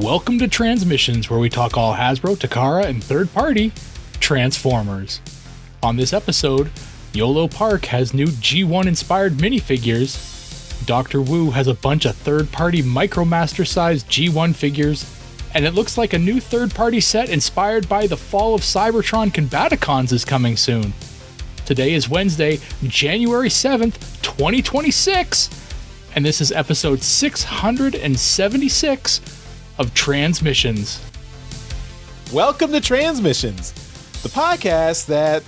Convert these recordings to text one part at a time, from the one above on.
Welcome to Transmissions, where we talk all Hasbro, Takara, and third-party Transformers. On this episode, Yolopark has new G1-inspired minifigures, Dr. Wu has a bunch of third-party micromaster-sized G1 figures, and it looks like a new third-party set inspired by the Fall of Cybertron Combaticons is coming soon. Today is Wednesday, January 7th, 2026, and this is episode 676 of Transmissions. Welcome to Transmissions, the podcast that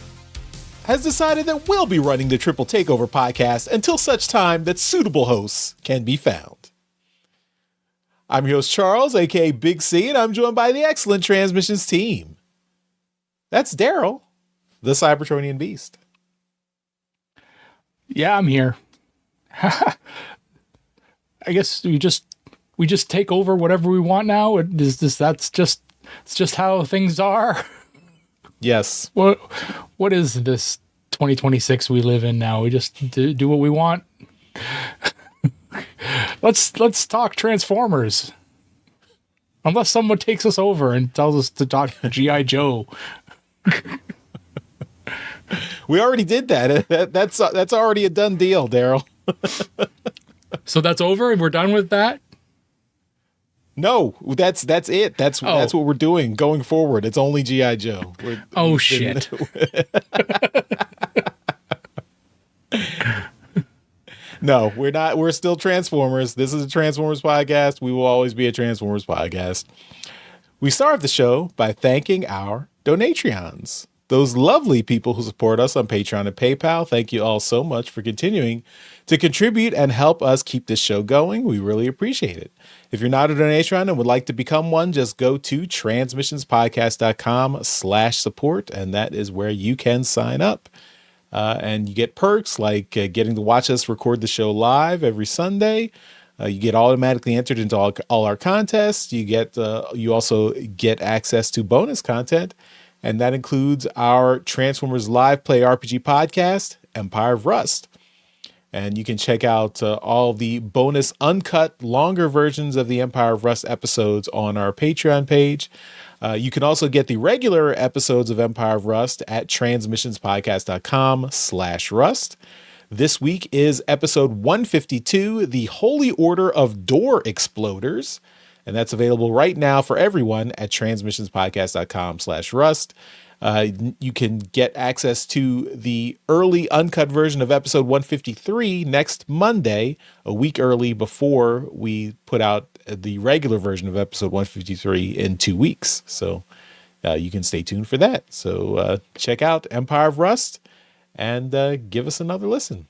has decided that we'll be running the Triple Takeover podcast until such time that suitable hosts can be found. I'm your host Charles, aka Big C, and I'm joined by the excellent Transmissions team. That's Daryl, the Cybertronian Beast. Yeah, I'm here. I guess we just take over whatever we want now. It's just how things are. Yes. What is this 2026 we live in now? We just do what we want. Let's talk Transformers. Unless someone takes us over and tells us to talk G.I. Joe. We already did that. That's already a done deal, Daryl. So that's over and we're done with that? No, that's it. That's what we're doing going forward. It's only G.I. Joe. Shit. No, we're not. We're still Transformers. This is a Transformers podcast. We will always be a Transformers podcast. We start the show by thanking our Donatreons, those lovely people who support us on Patreon and PayPal. Thank you all so much for continuing to contribute and help us keep this show going. We really appreciate it. If you're not a Donatreon and would like to become one, just go to transmissionspodcast.com/support, and that is where you can sign up. And you get perks like getting to watch us record the show live every Sunday. You get automatically entered into all our contests. You also get access to bonus content, and that includes our Transformers Live Play RPG podcast, Empire of Rust. And you can check out all the bonus uncut longer versions of the Empire of Rust episodes on our Patreon page. You can also get the regular episodes of Empire of Rust at transmissionspodcast.com/rust. This week is episode 152, The Holy Order of Door Exploders. And that's available right now for everyone at transmissionspodcast.com/rust. You can get access to the early uncut version of episode 153 next Monday, a week early before we put out the regular version of episode 153 in 2 weeks. So you can stay tuned for that. So check out Empire of Rust and give us another listen.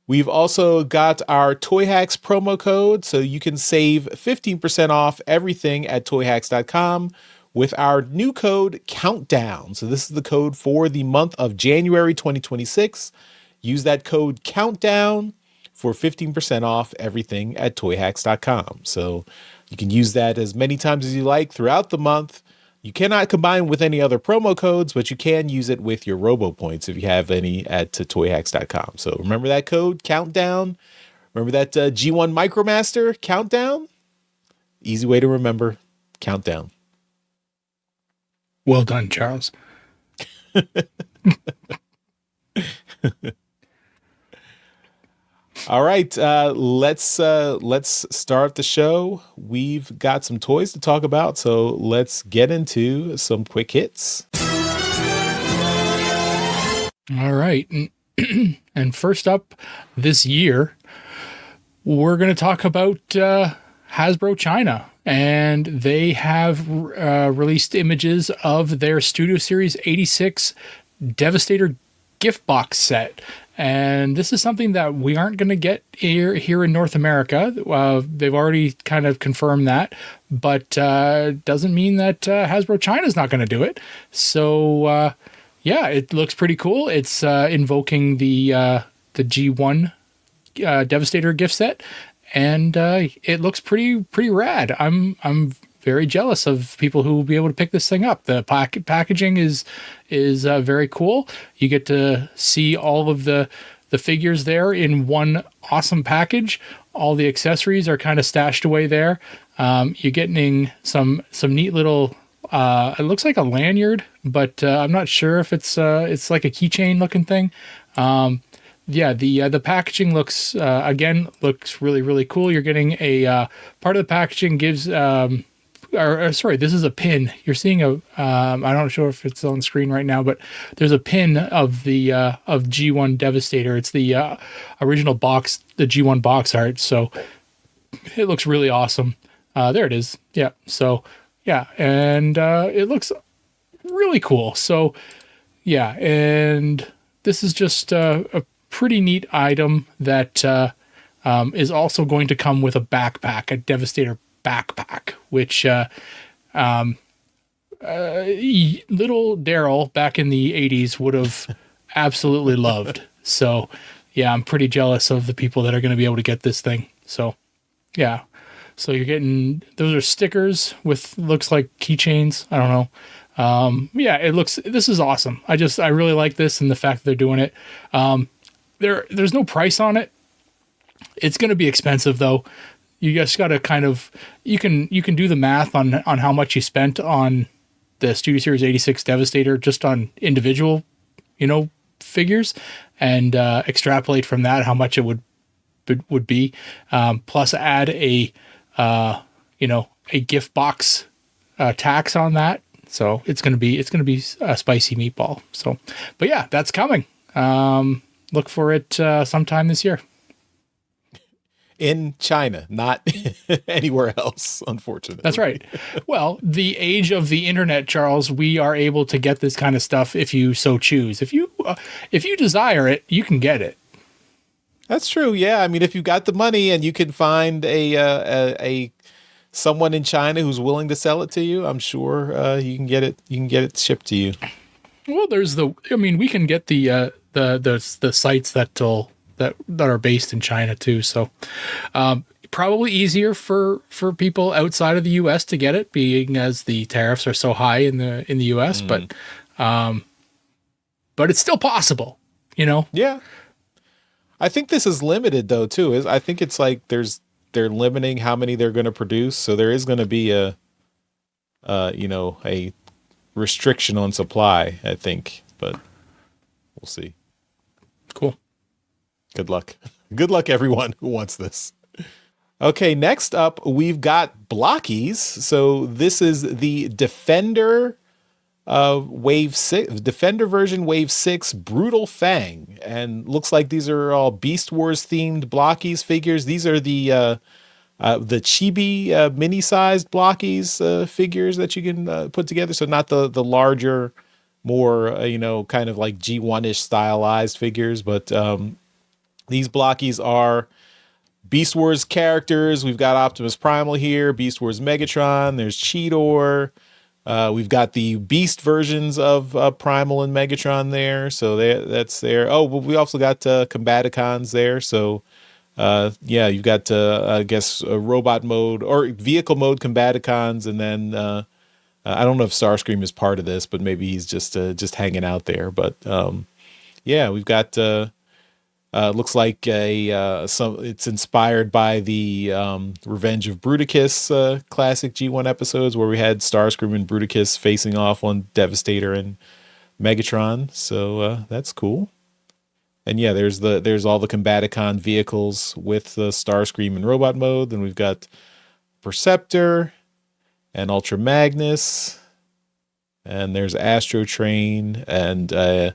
We've also got our Toy Hacks promo code, so you can save 15% off everything at toyhacks.com with our new code Countdown. So this is the code for the month of January 2026. Use that code Countdown for 15% off everything at toyhacks.com. So you can use that as many times as you like throughout the month. You cannot combine with any other promo codes, but you can use it with your Robo Points if you have any at toyhacks.com. So remember that code Countdown. Remember that G1 Micromaster Countdown. Easy way to remember, Countdown. Well done, Charles. All right, let's start the show. We've got some toys to talk about, so let's get into some quick hits. All right. And first up this year, we're going to talk about Hasbro China. And they have released images of their Studio Series 86 Devastator gift box set. And this is something that we aren't going to get here in North America. They've already kind of confirmed that, but doesn't mean that Hasbro China is not going to do it. So, yeah, it looks pretty cool. It's invoking the G1 Devastator gift set. And it looks pretty rad. I'm very jealous of people who will be able to pick this thing up. The packaging is very cool. You get to see all of the figures there in one awesome package. all the accessories are kind of stashed away there. You're getting some neat little. It looks like a lanyard, but I'm not sure if it's like a keychain looking thing. Yeah, the packaging looks really, really cool. You're getting a part of the packaging gives sorry, this is a pin. You're seeing a I'm not sure if it's on screen right now, but there's a pin of the of G1 Devastator. It's the original box, the G1 box art. So it looks really awesome. There it is. Yeah. So yeah, and it looks really cool. So yeah, and this is just a pretty neat item that is also going to come with a backpack, a Devastator backpack, which little Daryl back in the 80s would have absolutely loved. So yeah, I'm pretty jealous of the people that are going to be able to get this thing. So yeah, so you're getting, those are stickers with, looks like keychains. I don't know. Yeah, this is awesome. I really like this and the fact that they're doing it. There's no price on it. It's going to be expensive though. You just got to kind of, you can do the math on how much you spent on the Studio Series 86 Devastator just on individual, figures, and extrapolate from that how much it would be. Plus add a gift box tax on that. So it's gonna be a spicy meatball. So, but yeah, that's coming. Look for it sometime this year. In China, not anywhere else, unfortunately. That's right. Well, the age of the internet, Charles, we are able to get this kind of stuff if you so choose. If you desire it, you can get it. That's true. Yeah, I mean, if you got the money and you can find a someone in China who's willing to sell it to you, I'm sure you can get it. You can get it shipped to you. Well, we can get the sites that are based in China too. So probably easier for people outside of the US to get it, being as the tariffs are so high in the US, but it's still possible, Yeah. I think this is limited though too. I think it's like they're limiting how many they're going to produce, so there is going to be a restriction on supply, I think, but we'll see. Cool. Good luck. Good luck, everyone who wants this. Okay, next up, we've got Blokees. So this is the Defender Wave 6, Defender version Wave 6 Brutal Fang. And looks like these are all Beast Wars themed Blokees figures. These are the chibi mini-sized Blokees figures that you can put together. So not the larger, more, kind of like G1-ish stylized figures, but these Blokees are Beast Wars characters. We've got Optimus Primal here, Beast Wars Megatron, there's Cheetor. We've got the Beast versions of Primal and Megatron there, so that's there. Oh, but we also got Combaticons there, so you've got, I guess, robot mode or vehicle mode Combaticons, and then I don't know if Starscream is part of this, but maybe he's just hanging out there. But we've got... looks like it's inspired by the Revenge of Bruticus classic G1 episodes where we had Starscream and Bruticus facing off on Devastator and Megatron. So that's cool. And yeah, there's all the Combaticon vehicles with the Starscream in robot mode. Then we've got Perceptor and Ultra Magnus, and there's Astro Train and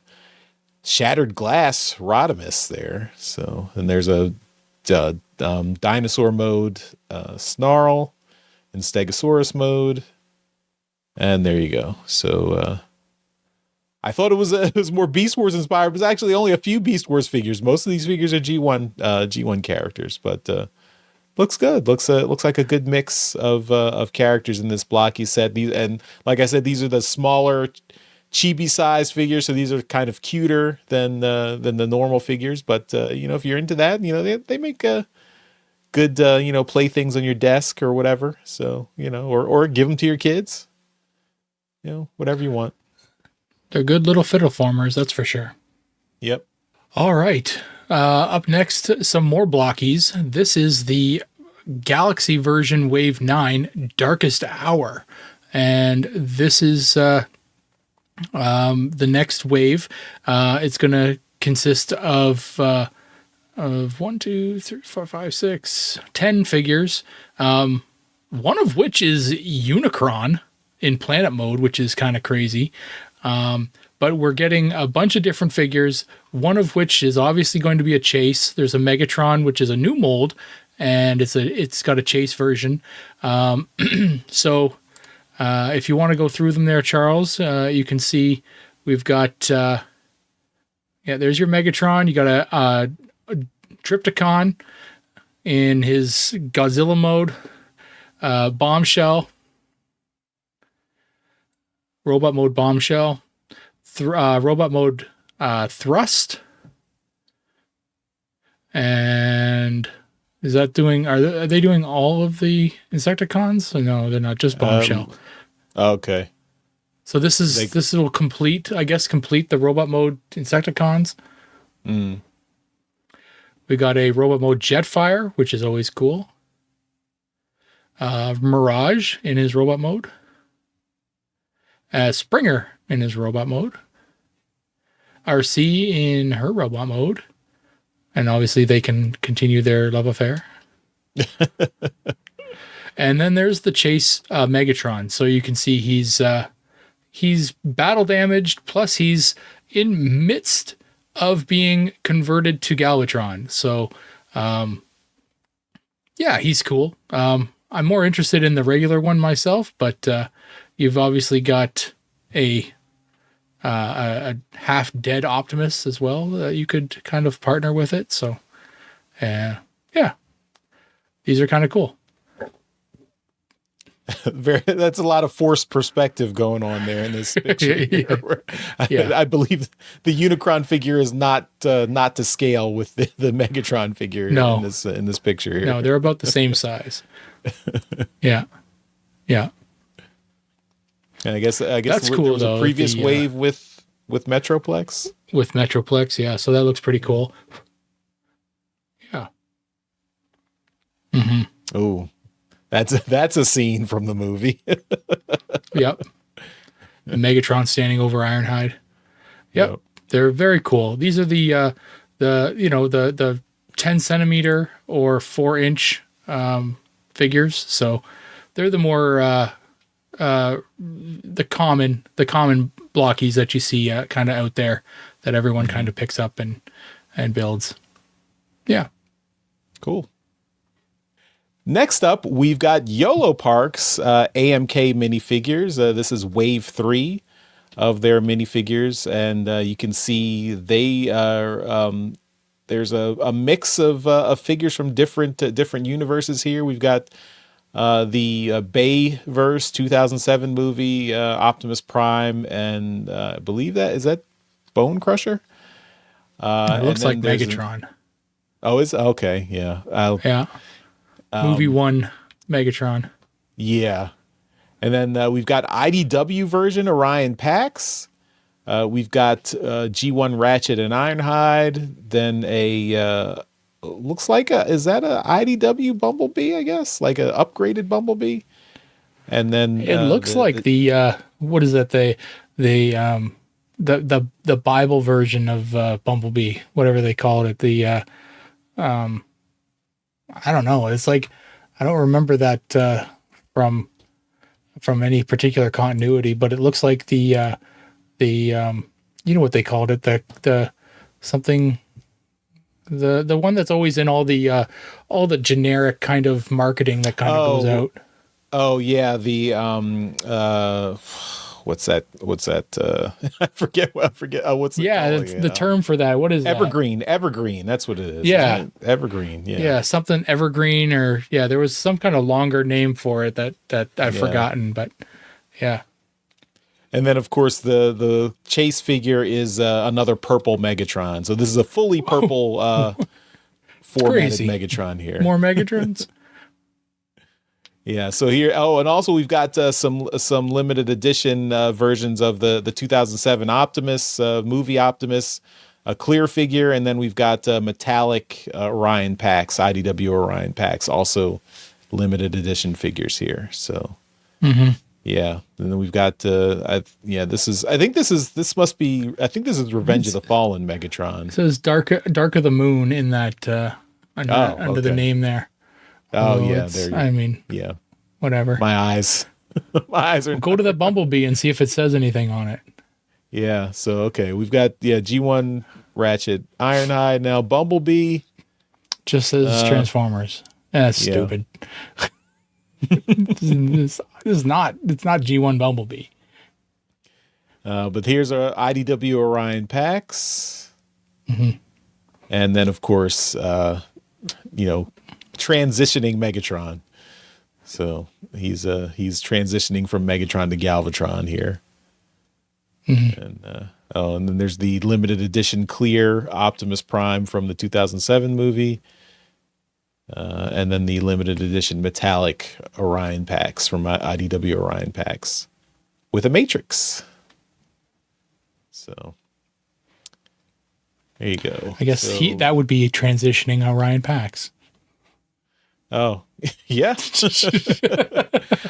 Shattered Glass Rodimus there. So, and there's a dinosaur mode Snarl and Stegosaurus mode, and there you go. So I thought it was more Beast Wars inspired, but it's actually only a few Beast Wars figures. Most of these figures are G1 characters, but looks good. Looks like a good mix of characters in this blocky set. These, and like I said, these are the smaller chibi sized figures, so these are kind of cuter than the normal figures. But if you're into that, they make good playthings on your desk or whatever. So or give them to your kids. Whatever you want. They're good little fiddle formers, that's for sure. Yep. All right. Up next, some more Blokees. This is the Galaxy version Wave 9 Darkest Hour. And this is the next wave. It's going to consist of 1, 2, 3, 4, 5, 6, 10 figures. One of which is Unicron in planet mode, which is kind of crazy. But we're getting a bunch of different figures, one of which is obviously going to be a chase. There's a Megatron, which is a new mold, and it's got a chase version. So if you want to go through them there, Charles, you can see we've got, there's your Megatron. You got a Trypticon in his Godzilla mode, Bombshell, robot mode Bombshell, robot mode Thrust, and is that doing? Are they doing all of the Insecticons? No, they're not. Just Bombshell. Okay. So this will complete the robot mode Insecticons. Mm. We got a robot mode Jetfire, which is always cool. Mirage in his robot mode. Springer in his robot mode. RC in her robot mode. And obviously they can continue their love affair. And then there's the Chase Megatron. So you can see he's battle damaged, plus he's in midst of being converted to Galvatron. So he's cool. I'm more interested in the regular one myself, but you've obviously got a half dead Optimus as well. You could kind of partner with it. So these are kind of cool. That's a lot of forced perspective going on there in this picture. I believe the Unicron figure is not to scale with the Megatron figure in this picture here. No, they're about the same size. Yeah. And I guess that's cool. There was a previous wave with Metroplex. With Metroplex, yeah. So that looks pretty cool. Yeah. Mm-hmm. Oh. That's a scene from the movie. Yep. Megatron standing over Ironhide. Yep. They're very cool. These are the 10 centimeter or 4-inch figures. So they're the more the common Blokees that you see kind of out there that everyone kind of picks up and builds. Yeah. Cool. Next up, we've got Yolopark's AMK minifigures. This is wave 3 of their minifigures, and you can see they are. There's a mix of figures from different universes here. We've got the Bayverse 2007 movie, Optimus Prime, and I believe that Bone Crusher. It looks like Megatron. Is okay, yeah, yeah. Movie 1 Megatron. Yeah. And then we've got IDW version Orion Pax. We've got G1 Ratchet and Ironhide. Then looks like is that a IDW Bumblebee, I guess? Like an upgraded Bumblebee? And then it looks like the what is that? The Bible version of Bumblebee, whatever they called it. The I don't know. It's like, I don't remember that from any particular continuity, but it looks like the you know what they called it, the one that's always in all the generic kind of marketing that kind of goes out. Oh yeah, the what's that? I forget. Oh, what's the term for that? What is Evergreen? That? Evergreen. That's what it is. Yeah, Evergreen. Yeah. Yeah, something Evergreen, or there was some kind of longer name for it that I've forgotten, but yeah. And then of course the chase figure is another purple Megatron. So this is a fully purple formatted Megatron here. More Megatrons. Yeah, so here, and also we've got some limited edition versions of the 2007 Optimus, movie Optimus. a clear figure, and then we've got metallic Orion packs, IDW Orion packs, also limited edition figures here. So yeah, and then we've got this is Revenge of the Fallen Megatron. It says Dark of the Moon in that under the name there. I mean, yeah, whatever. My eyes are. Go to the Bumblebee and see if it says anything on it. Yeah. So okay, we've got G1 Ratchet Ironhide, now Bumblebee. Just says Transformers. That's stupid. It's not G1 Bumblebee. But here's our IDW Orion packs. And then of course, transitioning Megatron. So he's transitioning from Megatron to Galvatron here. And then there's the limited edition clear Optimus Prime from the 2007 movie. And then the limited edition metallic Orion packs from IDW Orion packs with a Matrix. So there you go. I guess that would be transitioning Orion packs. Oh, yeah.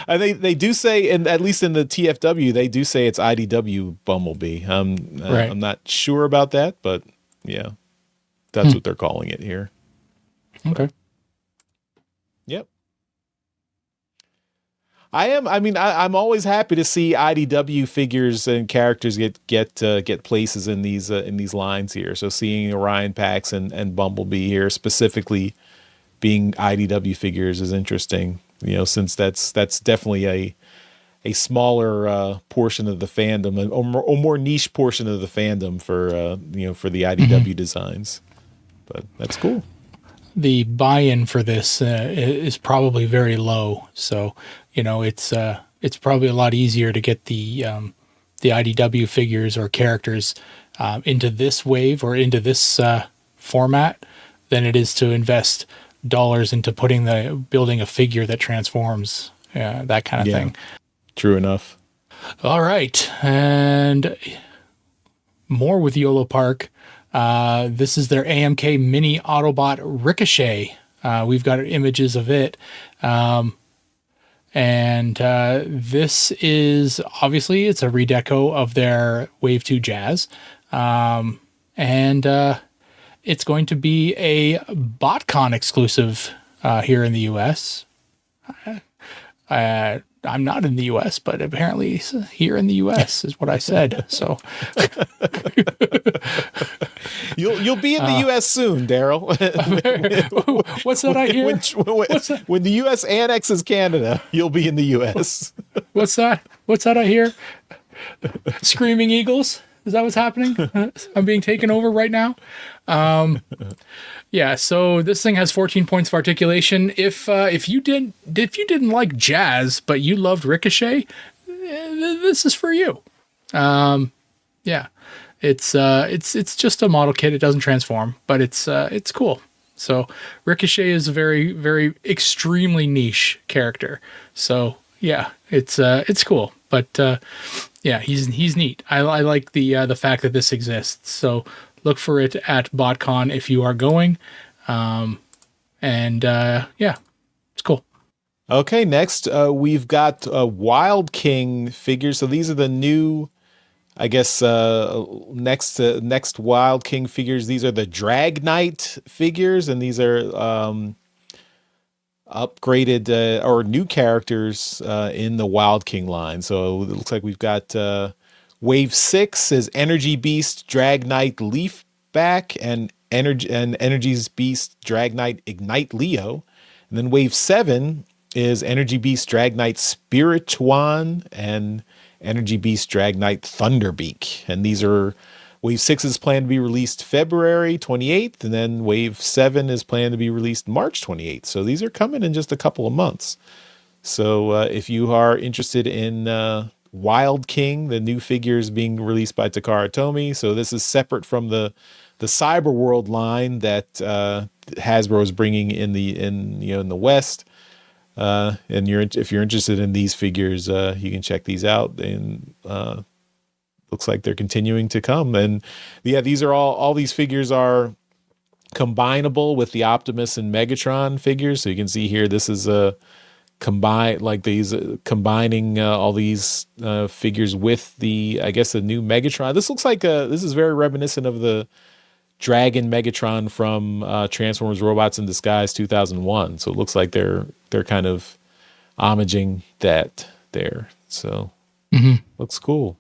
They do say, and at least in the TFW, they do say it's IDW Bumblebee. Right. I'm not sure about that, but yeah, that's what they're calling it here. Okay. Yep. I'm always happy to see IDW figures and characters get places in these lines here. So seeing Orion packs and Bumblebee here specifically being IDW figures is interesting, since that's definitely a smaller portion of the fandom, a more niche portion of the fandom for the IDW designs. But that's cool. The buy-in for this is probably very low, so it's probably a lot easier to get the IDW figures or characters into this wave or into this format than it is to invest dollars into building a figure that transforms, that kind of thing. True enough. All right, and more with Yolopark. This is their AMK mini Autobot Ricochet. We've got images of it. And this is obviously it's a redeco of their Wave 2 Jazz. And it's going to be a BotCon exclusive here in the US. I'm not in the US, but apparently here in the US is what I said. So you'll be in the US soon, Daryl. What's that I hear? When the US annexes Canada, you'll be in the US. What's that I hear? Screaming Eagles? Is that what's happening? I'm being taken over right now. Yeah, so this thing has 14 points of articulation. If you didn't like Jazz but you loved Ricochet, this is for you. Yeah, it's just a model kit. It doesn't transform, but it's cool. So Ricochet is a very, very extremely niche character. So yeah, it's cool. But yeah, he's neat. I like the fact that this exists. So look for it at BotCon if you are going. Yeah, it's cool. Okay, next we've got Wild King figures. So these are the new, I guess, next Wild King figures. These are the Drag Knight figures, and these are upgraded or new characters in the Wild King line. So it looks like we've got Wave 6 is Energy Beast, Drag Knight, Leafback, and Energy's Beast, Drag Knight, Ignite Leo. And then Wave 7 is Energy Beast, Drag Knight, Spirituan, and Energy Beast, Drag Knight, Thunderbeak. And these are Wave 6 is planned to be released February 28th, and then Wave 7 is planned to be released March 28th. So these are coming in just a couple of months. So if you are interested in Wild King, the new figures being released by Takara Tomy. So this is separate from the Cyber World line that Hasbro is bringing in the West. And if you're interested in these figures, you can check these out. And the looks like they're continuing to come. And yeah, these are all these figures are combinable with the Optimus and Megatron figures. So you can see here, this is a combining all these figures with the, I guess, the new Megatron. This looks like this is very reminiscent of the Dragon Megatron from Transformers Robots in Disguise 2001. So it looks like they're kind of homaging that there. So looks cool.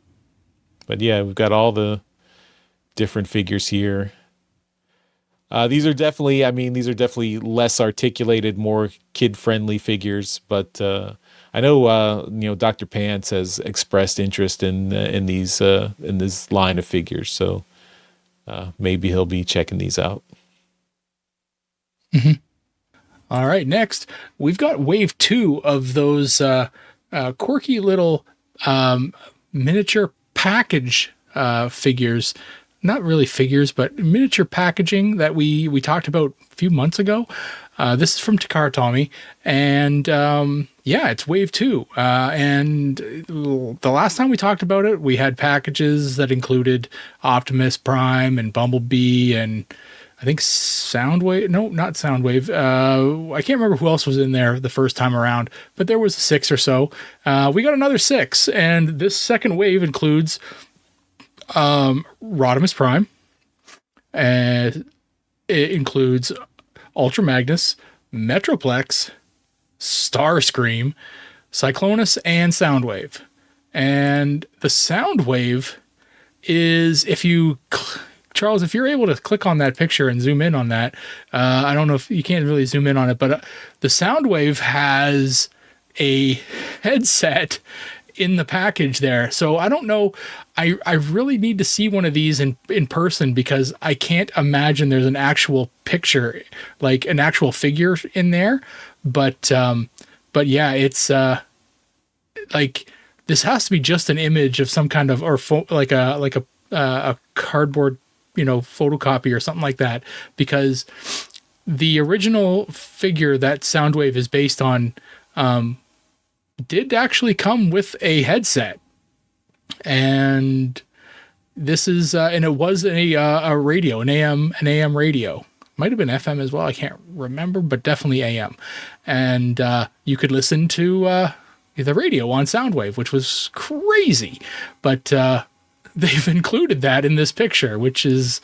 But yeah, we've got all the different figures here. These are definitely less articulated, more kid-friendly figures. But I know Dr. Pants has expressed interest in this line of figures. So maybe he'll be checking these out. All right, next we've got wave 2 of those quirky little miniature package figures. Not really figures, but miniature packaging that we talked about a few months ago. This is from Takara Tommy, and it's wave 2. And the last time we talked about it, we had packages that included Optimus Prime and Bumblebee, and I think Soundwave. No, not Soundwave. I can't remember who else was in there the first time around, but there was 6 or so. We got another 6, and this second wave includes Rodimus Prime, and it includes Ultra Magnus, Metroplex, Starscream, Cyclonus, and Soundwave. And the Soundwave is, Charles, if you're able to click on that picture and zoom in on that, I don't know if you can't really zoom in on it, but the Soundwave has a headset in the package there. So I don't know. I really need to see one of these in person, because I can't imagine there's an actual picture, like an actual figure in there. But yeah, it's like this has to be just an image of some kind of, or like a cardboard, photocopy or something like that, because the original figure that Soundwave is based on did actually come with a headset, and this is and it was a radio, an AM radio. Might have been FM as well, I can't remember, but definitely AM. And you could listen to the radio on Soundwave, which was crazy. But they've included that in this picture, which is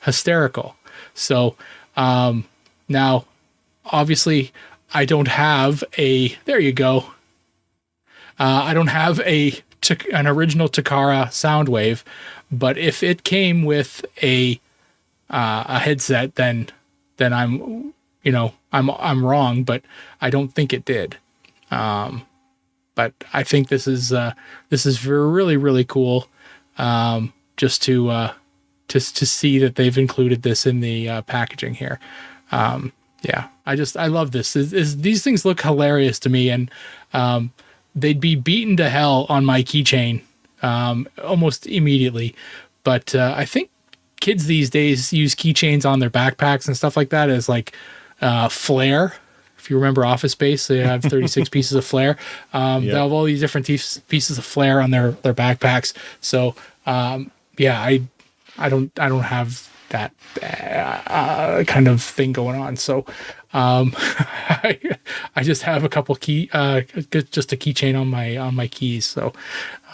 hysterical. So now, obviously, I don't have there you go. I don't have an original Takara Soundwave, but if it came with a headset, then I'm wrong, but I don't think it did. But I think this is really, really cool. Just to see that they've included this in the packaging here. I love this. These things look hilarious to me, and they'd be beaten to hell on my keychain almost immediately. But I think kids these days use keychains on their backpacks and stuff like that as like flair. If you remember Office Space, they have 36 pieces of flair. They have all these different pieces of flair on their backpacks. So I don't have that kind of thing going on. So I just have a couple just a keychain on my keys. So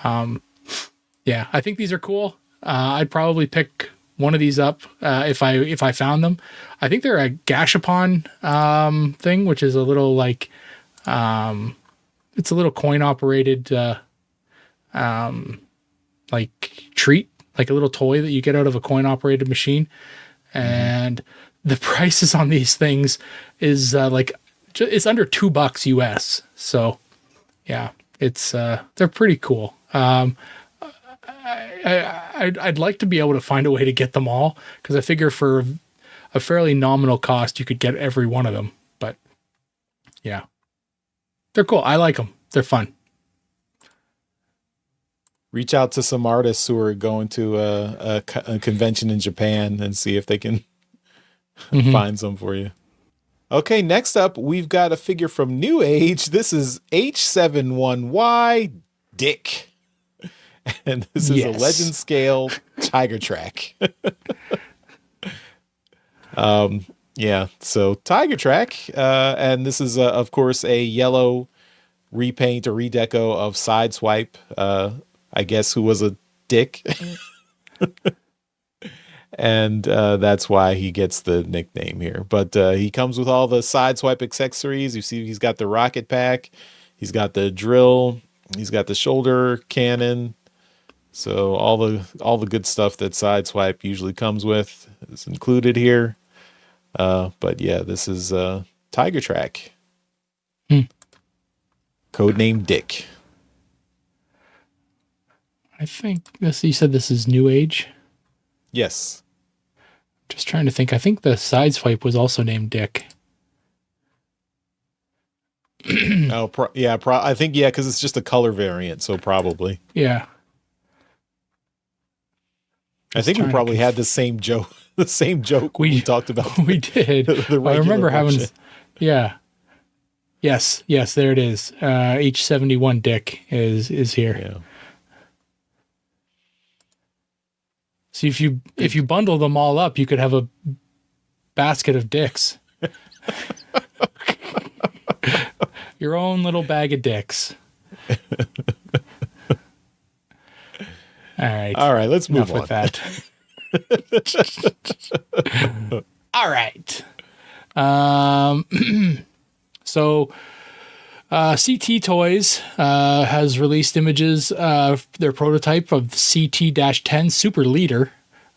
I think these are cool. I'd probably pick one of these up if I found them. I think they're a Gashapon thing, which is a little like it's a little coin operated like treat, like a little toy that you get out of a coin operated machine. And the prices on these things is it's under $2 US. So yeah, it's they're pretty cool. I'd like to be able to find a way to get them all, because I figure for a fairly nominal cost you could get every one of them. But yeah, they're cool. I like them. They're fun. Reach out to some artists who are going to a convention in Japan and see if they can find some for you. Okay, next up, we've got a figure from New Age. This is H71Y Dick. And this is a legend scale Tigertrack. Yeah, so Tigertrack, and this is of course a yellow repaint or redeco of Sideswipe, I guess, who was a dick. And that's why he gets the nickname here. But he comes with all the Sideswipe accessories. You see he's got the rocket pack, he's got the drill, he's got the shoulder cannon. So all the good stuff that Sideswipe usually comes with is included here. But yeah, this is Tigertrack. Codename Dick. I think you said this is New Age? Yes. Just trying to think. I think the Sideswipe was also named Dick. Oh, I think, yeah, because it's just a color variant, so probably. Yeah. I think we probably had the same joke. The same joke we talked about. We did. I remember having. Yeah. Yes. There it is. H71 Dick is here. Yeah. See, if you bundle them all up, you could have a basket of dicks. Your own little bag of dicks. All right. Let's move on with that. All right. So CT Toys has released images of their prototype of CT-10 Super Leader.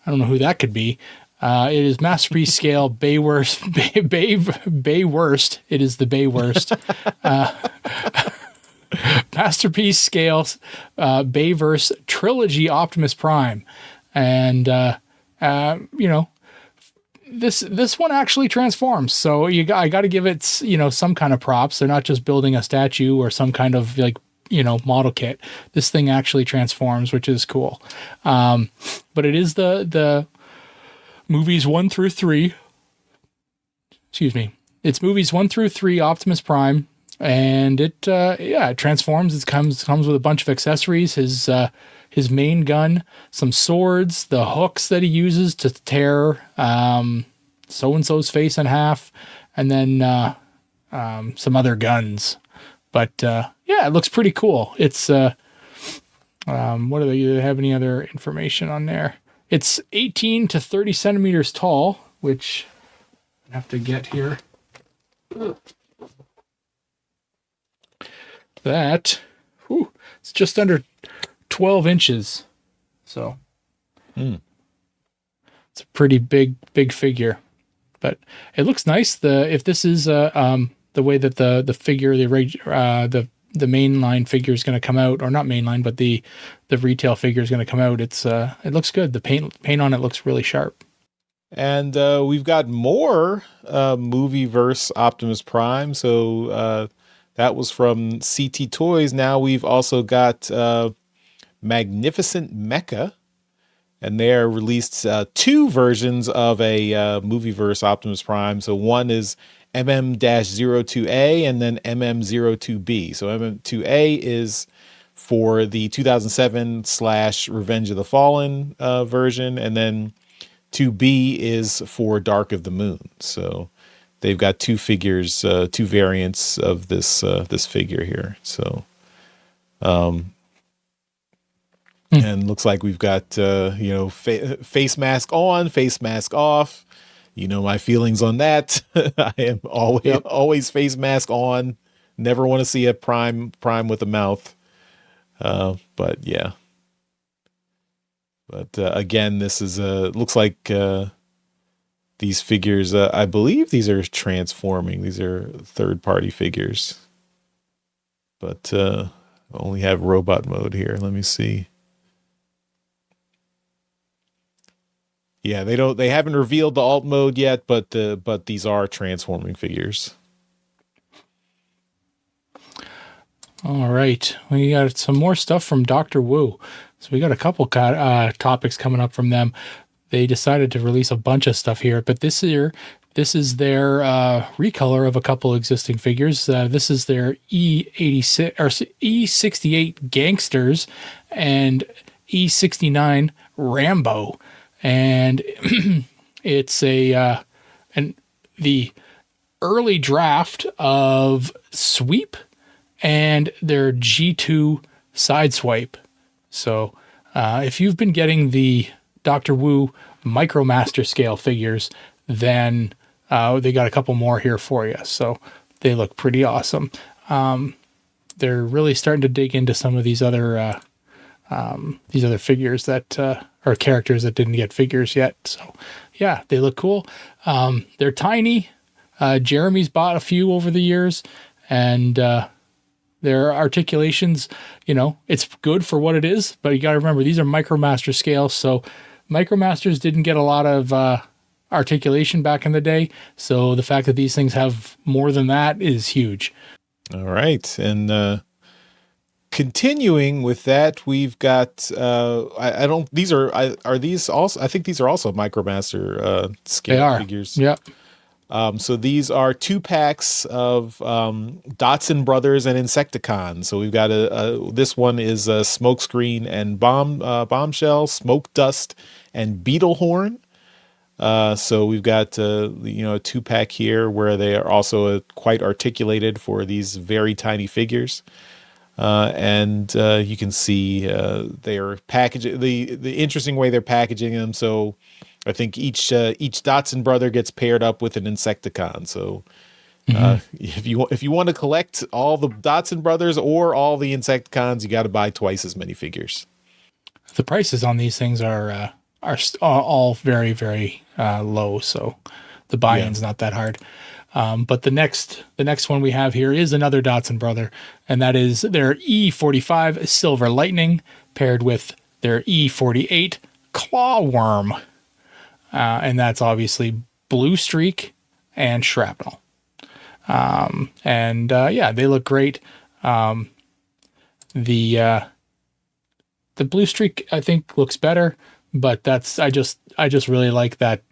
I don't know who that could be. It is masterpiece scale Bayworst. It is the Bayworst. Masterpiece scale Bayverse Trilogy Optimus Prime. And this one actually transforms, so I got to give it some kind of props. They're not just building a statue or some kind of model kit. This thing actually transforms, which is cool. But it is the movies 1 through 3. Excuse me. It's movies 1 through 3 Optimus Prime, and it transforms. It comes with a bunch of accessories. His main gun, some swords, the hooks that he uses to tear so-and-so's face in half, and then some other guns. But it looks pretty cool. It's what do they have any other information on there? It's 18 to 30 centimeters tall, which I have to get here. It's just under 12 inches. So it's a pretty big figure, but it looks nice. If this is the way that the figure, the mainline figure is going to come out, or not mainline, but the retail figure is going to come out. It looks good. The paint on it looks really sharp. And we've got more Movieverse Optimus Prime. So that was from CT Toys. Now we've also got Magnificent Mecha, and they're released 2 versions of a Movieverse Optimus Prime. So one is MM-02A and then MM-02B. So MM-2A is for the 2007 / Revenge of the Fallen version, and then 2B is for Dark of the Moon. So they've got 2 figures, 2 variants of this figure here. So and looks like we've got face mask on, face mask off. My feelings on that. I am always face mask on. Never want to see a prime with a mouth. But yeah. But again, this is looks like these figures. I believe these are transforming. These are third-party figures. But only have robot mode here. Let me see. Yeah, they haven't revealed the alt mode yet, but these are transforming figures. All right, we got some more stuff from Dr. Wu. So we got a couple topics coming up from them. They decided to release a bunch of stuff here, but this year This is their recolor of a couple existing figures. This is their E86 or E68 Gangsters and E69 Rambo, and it's the early draft of Sweep and their G2 Sideswipe. So if you've been getting the Dr. Wu Micromaster scale figures, then they got a couple more here for you. So they look pretty awesome. They're really starting to dig into some of these other figures that are characters that didn't get figures yet. So yeah, they look cool. They're tiny. Jeremy's bought a few over the years, and their articulations, it's good for what it is, but you got to remember these are Micromaster scales. So Micromasters didn't get a lot of articulation back in the day. So the fact that these things have more than that is huge. All right. And continuing with that, we've got, I think these are also Micromaster scale figures. Yep. So these are 2 packs of Dotson Brothers and Insecticons. So we've got this one is Smokescreen and Bombshell, Smoke Dust, and Beetlehorn. So we've got a 2-pack here where they are also quite articulated for these very tiny figures. And you can see they are packaging the interesting way they're packaging them. So I think each Dotson brother gets paired up with an Insecticon. So if you want to collect all the Dotson brothers or all the Insecticons, you got to buy twice as many figures. The prices on these things are all very, very low, so the buy-in's not that hard. But the next one we have here is another Dotson brother, and that is their E45 Silver Lightning paired with their E48 Clawworm. And that's obviously Bluestreak and Shrapnel. They look great. The Bluestreak I think looks better, but I just really like that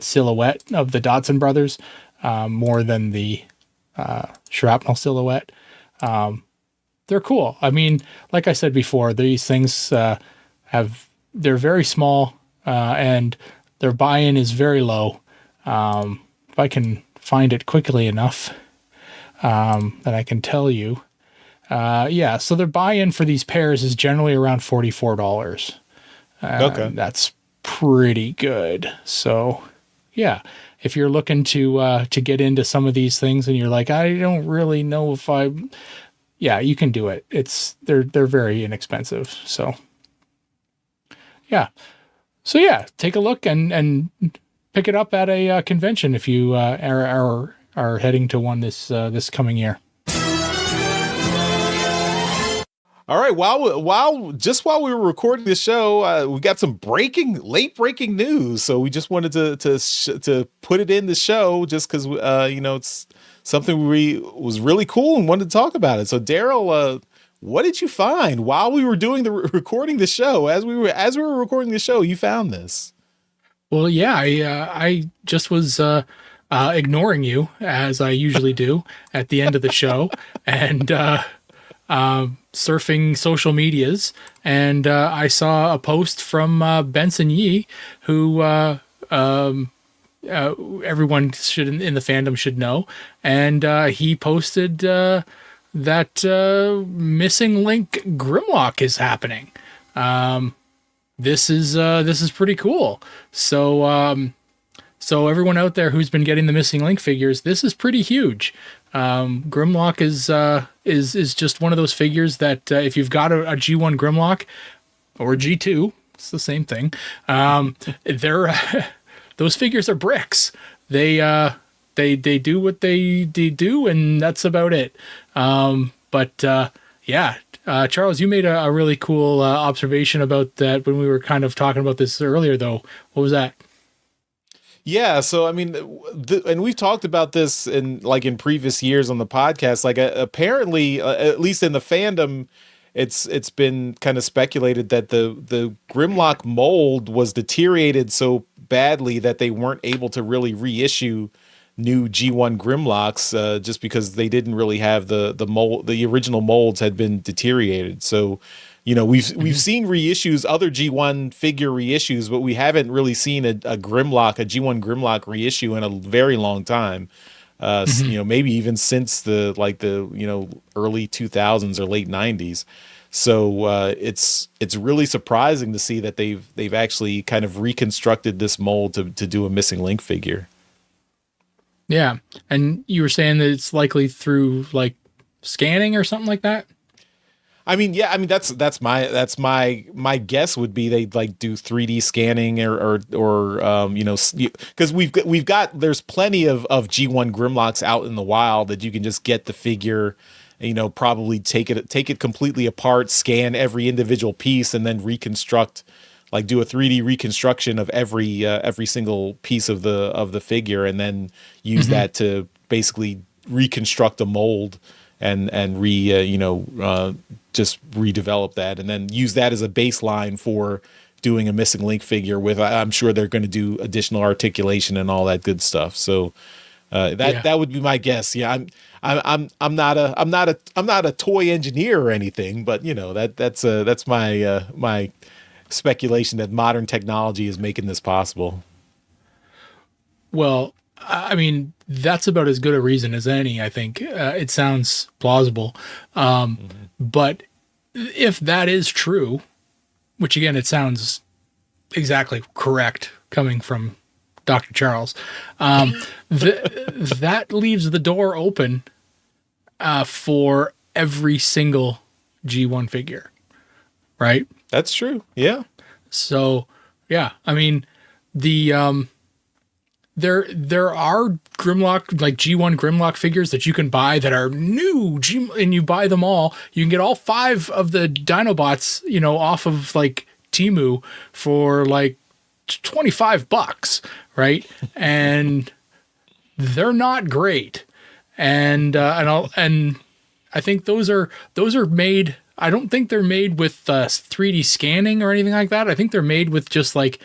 silhouette of the Dotson brothers more than the Shrapnel silhouette. They're cool. I mean, like I said before, these things they're very small. And their buy-in is very low. If I can find it quickly enough, that I can tell you. So their buy-in for these pairs is generally around $44. Okay. That's pretty good. So, yeah, if you're looking to get into some of these things and you're like, I don't really know if you can do it. They're very inexpensive. So, yeah. So yeah, take a look and pick it up at a convention if you are heading to one this coming year. All right. While we were recording this show, we got some late breaking news. So we just wanted to put it in the show just because it's something was really cool and wanted to talk about it. So Daryl, what did you find while we were doing recording the show? As we were recording the show, you found this. Well, yeah, I just was ignoring you as I usually do at the end of the show, and surfing social medias, and I saw a post from Benson Yee, who everyone in the fandom should know, and he posted that Missing Link Grimlock is happening. This is pretty cool. So everyone out there who's been getting the Missing Link figures, this is pretty huge. Grimlock is just one of those figures that if you've got a G1 Grimlock or a G2, it's the same thing. Those figures are bricks. They do what they do, and that's about it. Charles, you made a really cool observation about that when we were kind of talking about this earlier, though. What was that? Yeah, so I mean, and we've talked about this in previous years on the podcast. Apparently, at least in the fandom, it's been kind of speculated that the Grimlock mold was deteriorated so badly that they weren't able to really reissue new G1 Grimlocks, just because they didn't really have the mold. The original molds had been deteriorated. So, we've seen reissues, other G1 figure reissues, but we haven't really seen a Grimlock, a G1 Grimlock reissue in a very long time. Maybe even since the early 2000s or late 90s. So it's really surprising to see that they've actually kind of reconstructed this mold to do a Missing Link figure. Yeah. And you were saying that it's likely through like scanning or something like that? I mean, yeah, that's my guess would be they'd like do 3D scanning or because there's plenty of G1 Grimlocks out in the wild that you can just get the figure, probably take it completely apart, scan every individual piece, and then reconstruct, like do a 3D reconstruction of every single piece of the figure, and then use that to basically reconstruct a mold and just redevelop that, and then use that as a baseline for doing a Missing Link figure with. I'm sure they're going to do additional articulation and all that good stuff. So that would be my guess. Yeah, I'm not a toy engineer or anything, but that's my speculation that modern technology is making this possible. Well, I mean, that's about as good a reason as any, I think. It sounds plausible. But if that is true, which again, it sounds exactly correct coming from Dr. Charles, that leaves the door open for every single G1 figure, right? That's true. Yeah. So, yeah, I mean, the there are Grimlock, like G1 Grimlock figures that you can buy that are new, and you buy them all. You can get all 5 of the Dinobots, off of like Temu for like $25, right? And they're not great. And I think those are made. I don't think they're made with 3D scanning or anything like that. I think they're made with just like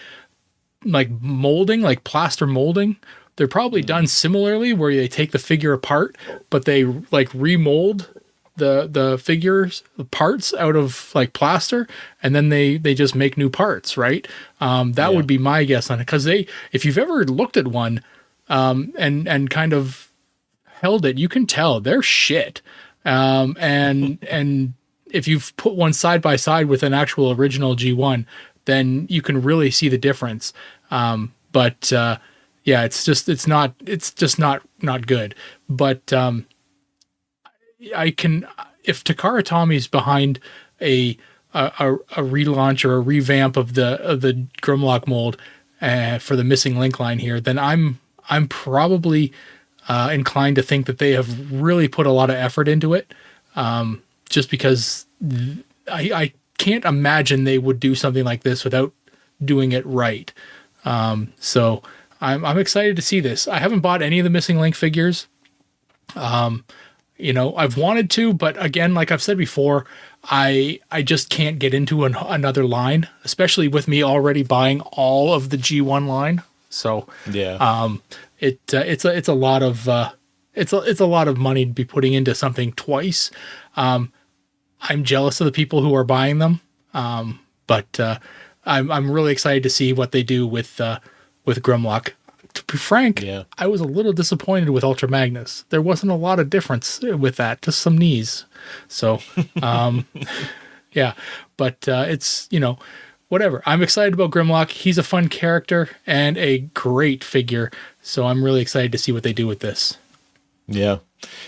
molding, like plaster molding. They're probably done similarly, where they take the figure apart, but they like remold the figures, the parts out of like plaster, and then they just make new parts, right? That would be my guess on it, because if you've ever looked at one and kind of held it, you can tell they're shit. And if you've put one side by side with an actual original G1, then you can really see the difference. But it's just not good. But if Takara Tommy's behind a relaunch or a revamp of the Grimlock mold for the Missing Link line here, then I'm probably inclined to think that they have really put a lot of effort into it. Just because I can't imagine they would do something like this without doing it right. So I'm excited to see this. I haven't bought any of the Missing Link figures. I've wanted to, but again, like I've said before, I just can't get into another line, especially with me already buying all of the G1 line. So yeah, it's a lot of it's a lot of money to be putting into something twice. I'm jealous of the people who are buying them, but I'm really excited to see what they do with Grimlock. To be frank, I was a little disappointed with Ultra Magnus. There wasn't a lot of difference with that, just some knees. So, yeah, but it's, whatever. I'm excited about Grimlock. He's a fun character and a great figure. So I'm really excited to see what they do with this. Yeah.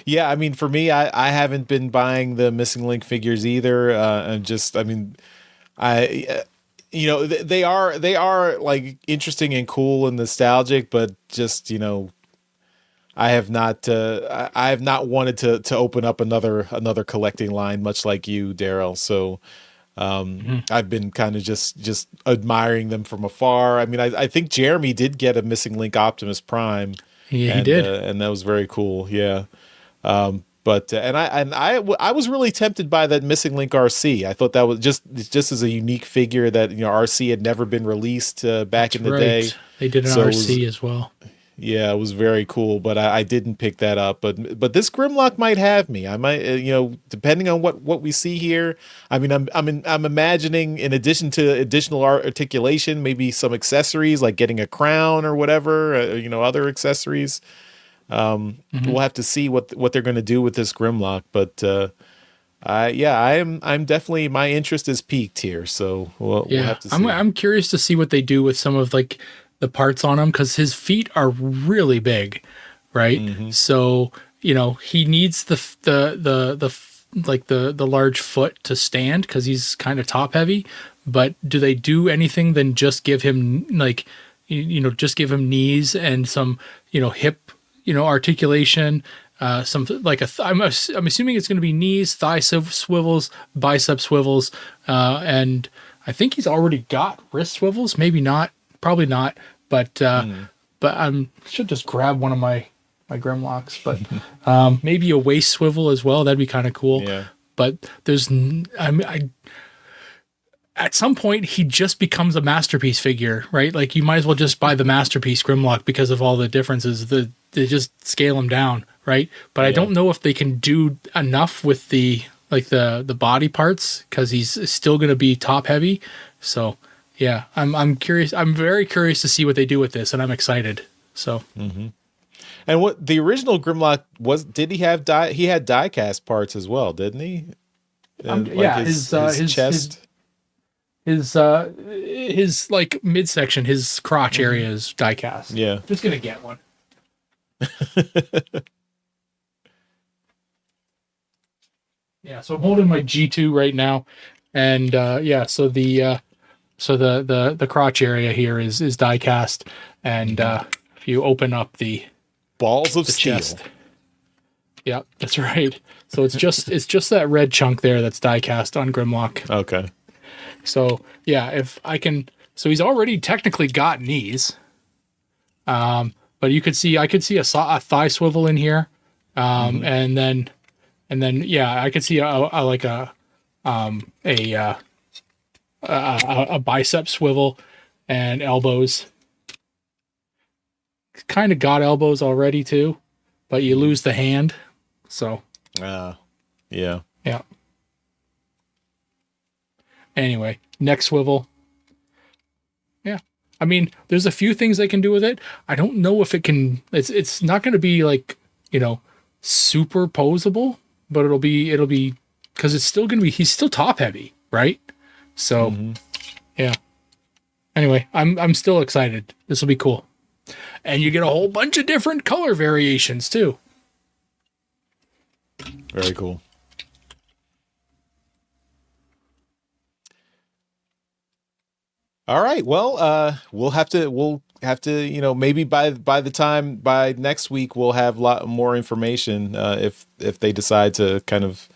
Yeah, I mean, for me, I haven't been buying the Missing Link figures either. They are like interesting and cool and nostalgic, but just, I have not wanted to open up another collecting line, much like you, Daryl. So I've been kind of just admiring them from afar. I mean, I think Jeremy did get a Missing Link Optimus Prime. Yeah, he did. And that was very cool. Yeah. But I was really tempted by that Missing Link RC. I thought that was just as a unique figure that RC had never been released back in the day. They did an RC as well. Yeah, it was very cool, but I didn't pick that up. But this Grimlock might have me. I might, depending on what we see here. I mean, I'm imagining, in addition to additional articulation, maybe some accessories like getting a crown or whatever. Other accessories. We'll have to see what they're going to do with this Grimlock. But I'm definitely, my interest is peaked here. So we'll have to see. I'm curious to see what they do with some of like the parts on him, because his feet are really big, right? So he needs the large foot to stand because he's kind of top heavy. But do they do anything than just give him just give him knees and some hip articulation? Some I'm assuming it's going to be knees, thigh swivels, bicep swivels, and I think he's already got wrist swivels. Maybe not, probably not. But I should just grab one of my Grimlocks. But maybe a waist swivel as well. That'd be kind of cool. Yeah. But at some point he just becomes a masterpiece figure, right? Like you might as well just buy the masterpiece Grimlock because of all the differences. They just scale him down, right? But I don't know if they can do enough with the body parts, because he's still going to be top heavy. So yeah, I'm curious. I'm very curious to see what they do with this, and I'm excited. So. And what the original Grimlock was? Did he have He had die-cast parts as well, didn't he? His chest. His like midsection, his crotch area is die-cast. Yeah, just gonna get one. Yeah, so I'm holding my G2 right now, and so the crotch area here is die cast, and if you open up the balls of steel, chest, yeah, that's right. So it's just that red chunk there that's die cast on Grimlock. Okay. So yeah, if I can, so he's already technically got knees, but I could see a thigh swivel in here, and then I could see a bicep swivel and elbows. Kind of got elbows already too, but you lose the hand, so. Yeah. Anyway, neck swivel. Yeah. I mean, there's a few things they can do with it. I don't know if it can, it's not going to be like, super posable, but it'll be, cause it's still going to be, he's still top heavy, right? So yeah. Anyway, I'm still excited. This will be cool. And you get a whole bunch of different color variations too. Very cool. All right. Well, we'll have to, maybe by next week, we'll have a lot more information, if they decide to kind of,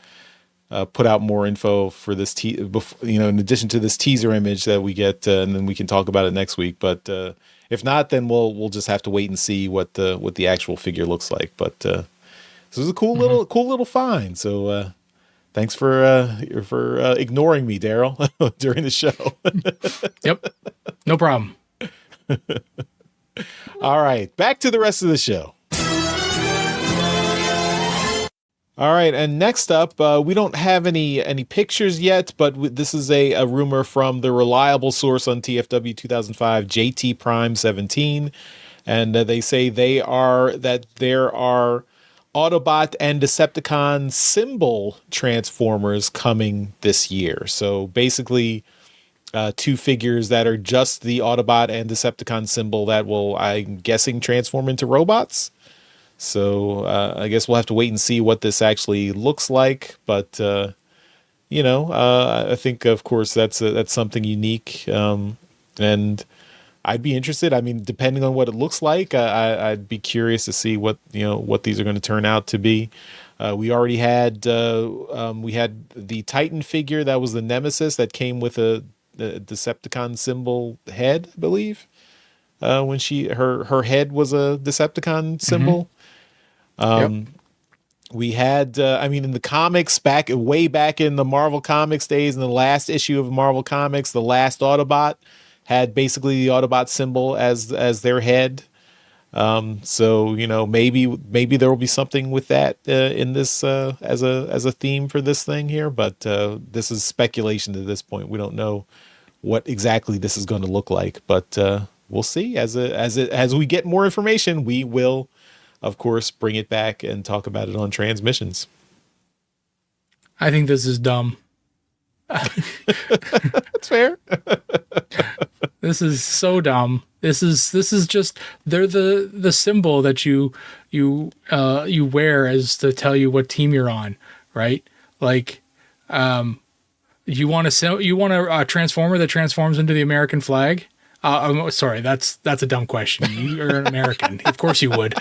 put out more info for this, in addition to this teaser image that we get, and then we can talk about it next week. But, if not, then we'll just have to wait and see what the actual figure looks like. But, this is a cool little find. So, thanks for ignoring me, Daryl, during the show. Yep. No problem. All right. Back to the rest of the show. All right. And next up, we don't have any pictures yet, but this is a rumor from the reliable source on TFW 2005, JT Prime 17. And they say there are Autobot and Decepticon symbol Transformers coming this year. So basically, two figures that are just the Autobot and Decepticon symbol that will, I'm guessing, transform into robots. So I guess we'll have to wait and see what this actually looks like. But I think, of course, that's something unique, and I'd be interested. I mean, depending on what it looks like, I'd be curious to see what these are going to turn out to be. We already had the Titan figure that was the Nemesis that came with the Decepticon symbol head, I believe. When her head was a Decepticon symbol. Yep. We had, in the comics way back in the Marvel Comics days, in the last issue of Marvel Comics, the last Autobot had basically the Autobot symbol as their head. So maybe there will be something with that in this as a theme for this thing here, but this is speculation at this point. We don't know what exactly this is going to look like, but we'll see as we get more information. We will, of course, bring it back and talk about it on Transmissions. I think this is dumb. That's fair. This is so dumb. This is just, they're the symbol that you wear as to tell you what team you're on, right? Like, you want a transformer that transforms into the American flag? I'm sorry, that's a dumb question. You're an American. Of course you would.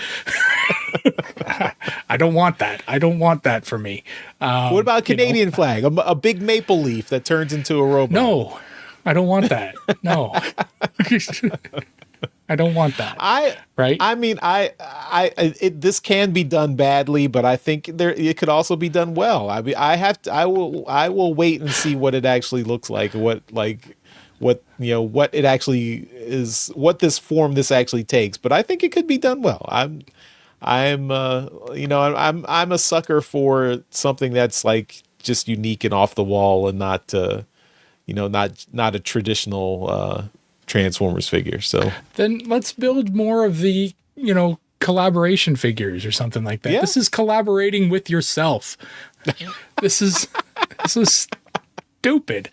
I don't want that. I don't want that for me. What about Canadian flag? A big maple leaf that turns into a robot? No, I don't want that. No. I don't want that. This can be done badly, but I think it could also be done well. I will wait and see what it actually looks like. What it actually is, what this form this actually takes. But I think it could be done well. I'm a sucker for something that's like just unique and off the wall and not a traditional Transformers figure. So then let's build more of the, collaboration figures or something like that. Yeah. This is collaborating with yourself. This is stupid.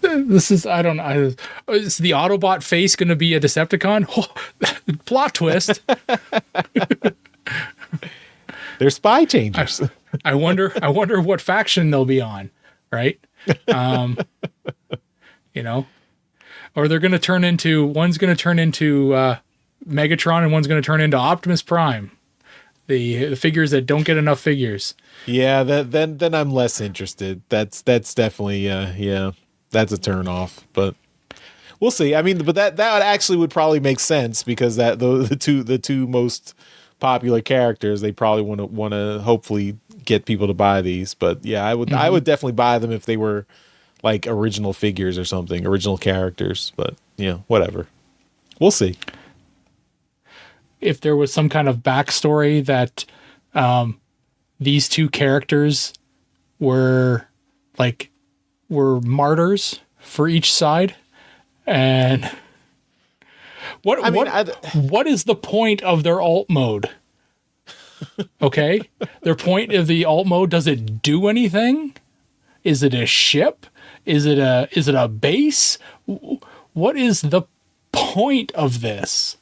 This is, I don't know. Is the Autobot face going to be a Decepticon? Oh, plot twist. They're spy changers. I wonder what faction they'll be on, right? Or they're going to turn into, one's going to turn into Megatron and one's going to turn into Optimus Prime. The figures that don't get enough figures. Yeah, then I'm less interested. That's definitely that's a turn off. But we'll see. But that actually would probably make sense because that the two most popular characters, they probably want to hopefully get people to buy these. But yeah, I would definitely buy them if they were like original figures or something, original characters. But whatever. We'll see. If there was some kind of backstory that these two characters were martyrs for each side, and what is the point of their alt mode? Okay, their point of the alt mode, does it do anything? Is it a ship? Is it a base? What is the point of this?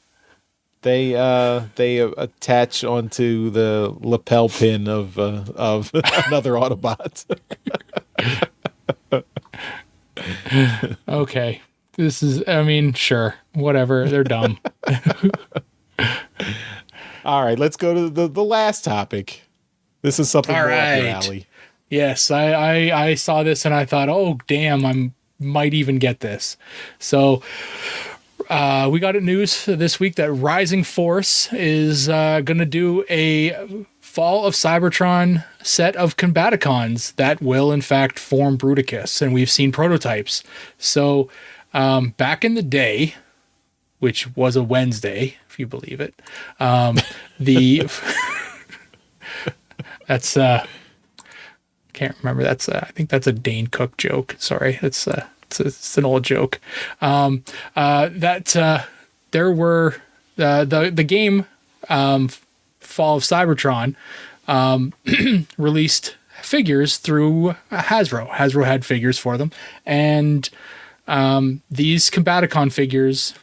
They attach onto the lapel pin of another Autobot. Okay, this is. Sure, whatever. They're dumb. All right, let's go to the last topic. This is something more up your alley. Yes, I saw this and I thought, oh damn, I might even get this. So. We got news this week that Rising Force is going to do a Fall of Cybertron set of Combaticons that will, in fact, form Bruticus, and we've seen prototypes. So, back in the day, which was a Wednesday, if you believe it, that's can't remember. That's I think that's a Dane Cook joke. Sorry, it's an old joke. There were the game Fall of Cybertron released figures through Hasbro. Hasbro had figures for them, and these Combaticon figures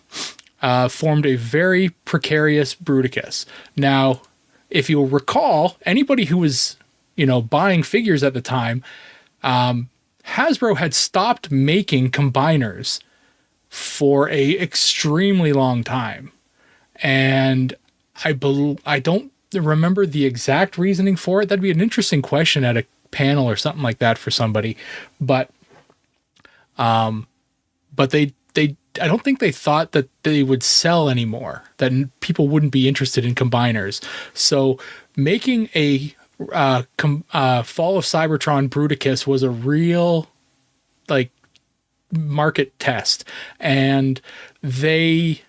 formed a very precarious Bruticus. Now, if you'll recall, anybody who was buying figures at the time, Hasbro had stopped making combiners for a extremely long time. And I don't remember the exact reasoning for it. That'd be an interesting question at a panel or something like that for somebody. But they I don't think they thought that they would sell anymore, that people wouldn't be interested in combiners. So making a Fall of Cybertron Bruticus was a real like market test, and they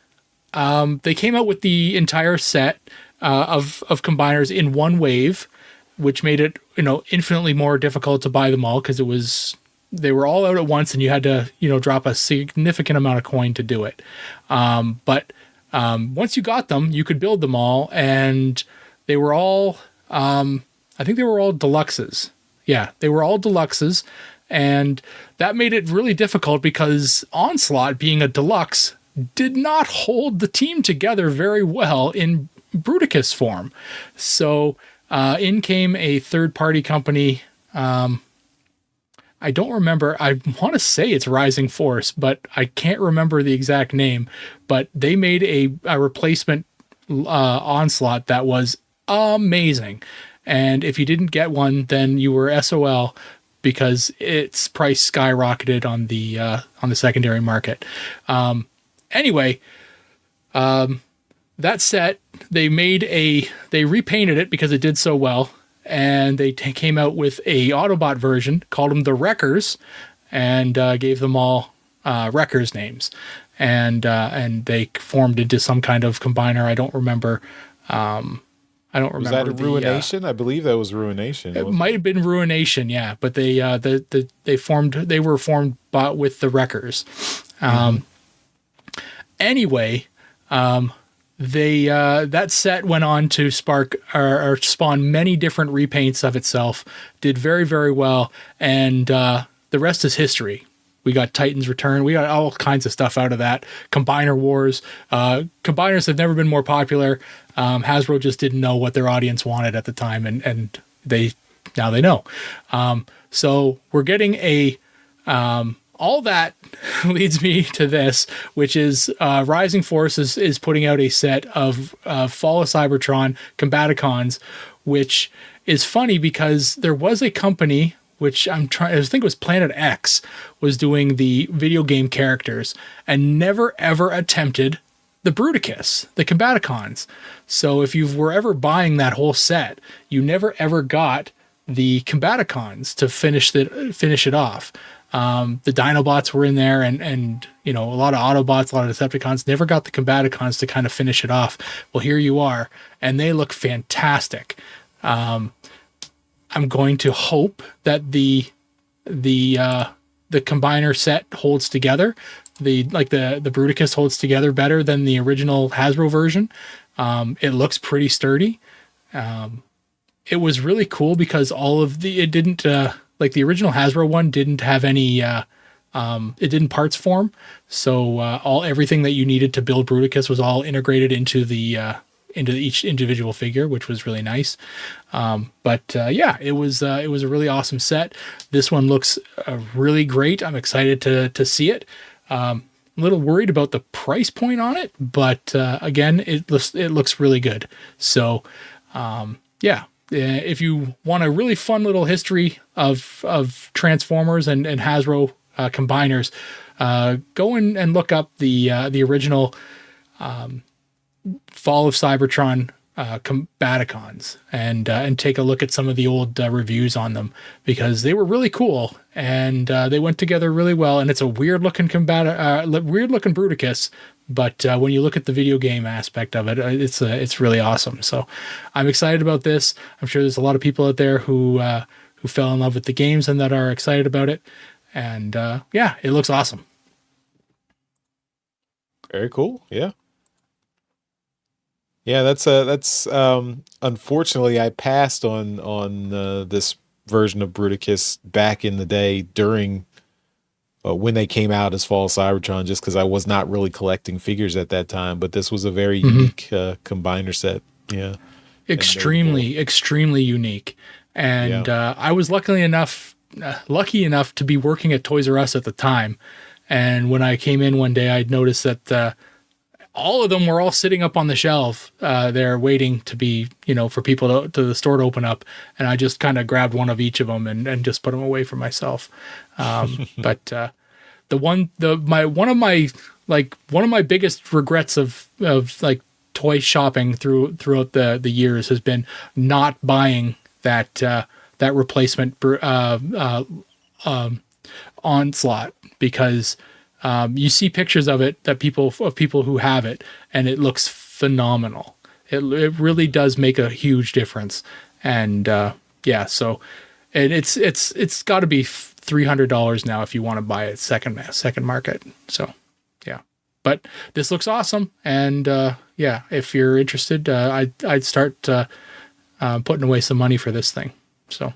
came out with the entire set of combiners in one wave, which made it infinitely more difficult to buy them all because they were all out at once and you had to drop a significant amount of coin to do it. But once you got them, you could build them all, and they were all I think they were all deluxes. Yeah, they were all deluxes, and that made it really difficult because Onslaught, being a deluxe, did not hold the team together very well in Bruticus form. So in came a third-party company. I don't remember. I want to say it's Rising Force, but I can't remember the exact name. But they made a replacement Onslaught that was amazing. And if you didn't get one, then you were SOL because its price skyrocketed on the secondary market. Anyway, that set, they repainted it because it did so well. And they came out with a Autobot version, called them the Wreckers, and gave them all Wreckers names. And they formed into some kind of combiner. I don't remember. Was that a Ruination? I believe that was Ruination. It might have been Ruination, yeah. But they were formed with the Wreckers. Anyway. That set went on to spawn many different repaints of itself, did very, very well, and the rest is history. We got Titan's Return. We got all kinds of stuff out of that. Combiner Wars. Combiners have never been more popular. Hasbro just didn't know what their audience wanted at the time, and now they know. So we're getting all that leads me to this, which is Rising Force is putting out a set of Fall of Cybertron Combaticons, which is funny because there was a company, which I think it was Planet X, was doing the video game characters and never ever attempted the Bruticus, the Combaticons. So if you were ever buying that whole set, you never ever got the Combaticons to finish it off. The Dinobots were in there, and a lot of Autobots, a lot of Decepticons, never got the Combaticons to kind of finish it off. Well, here you are, and they look fantastic. I'm going to hope that the combiner set holds together. The Bruticus holds together better than the original Hasbro version. It looks pretty sturdy. It was really cool because it didn't. Like the original Hasbro one didn't have any, it didn't parts form. So everything that you needed to build Bruticus was all integrated into each individual figure, which was really nice. It was a really awesome set. This one looks really great. I'm excited to see it. A little worried about the price point on it, but again, it looks really good. So if you want a really fun little history of Transformers and Hasbro combiners, go and look up the original Fall of Cybertron Combaticons and take a look at some of the old reviews on them, because they were really cool and they went together really well. And it's a weird looking Bruticus. But when you look at the video game aspect of it, it's really awesome. So I'm excited about this. I'm sure there's a lot of people out there who fell in love with the games and that are excited about it. And it looks awesome. Very cool. Yeah. Yeah, that's unfortunately I passed on this version of Bruticus back in the day during when they came out as Fall of Cybertron, just because I was not really collecting figures at that time. But this was a very unique combiner set. Yeah. Extremely unique. And I was lucky enough to be working at Toys R Us at the time. And when I came in one day, I'd noticed that all of them were all sitting up on the shelf there waiting to be, for people to the store to open up. And I just kind of grabbed one of each of them and just put them away for myself. But one of my like one of my biggest regrets of like toy shopping throughout the years has been not buying that that replacement Onslaught, because you see pictures of it that people who have it, and it looks phenomenal. It really does make a huge difference. And yeah, so and it's got to be $300 now if you want to buy it second market. So yeah, but this looks awesome, and yeah, if you're interested, I'd start putting away some money for this thing. So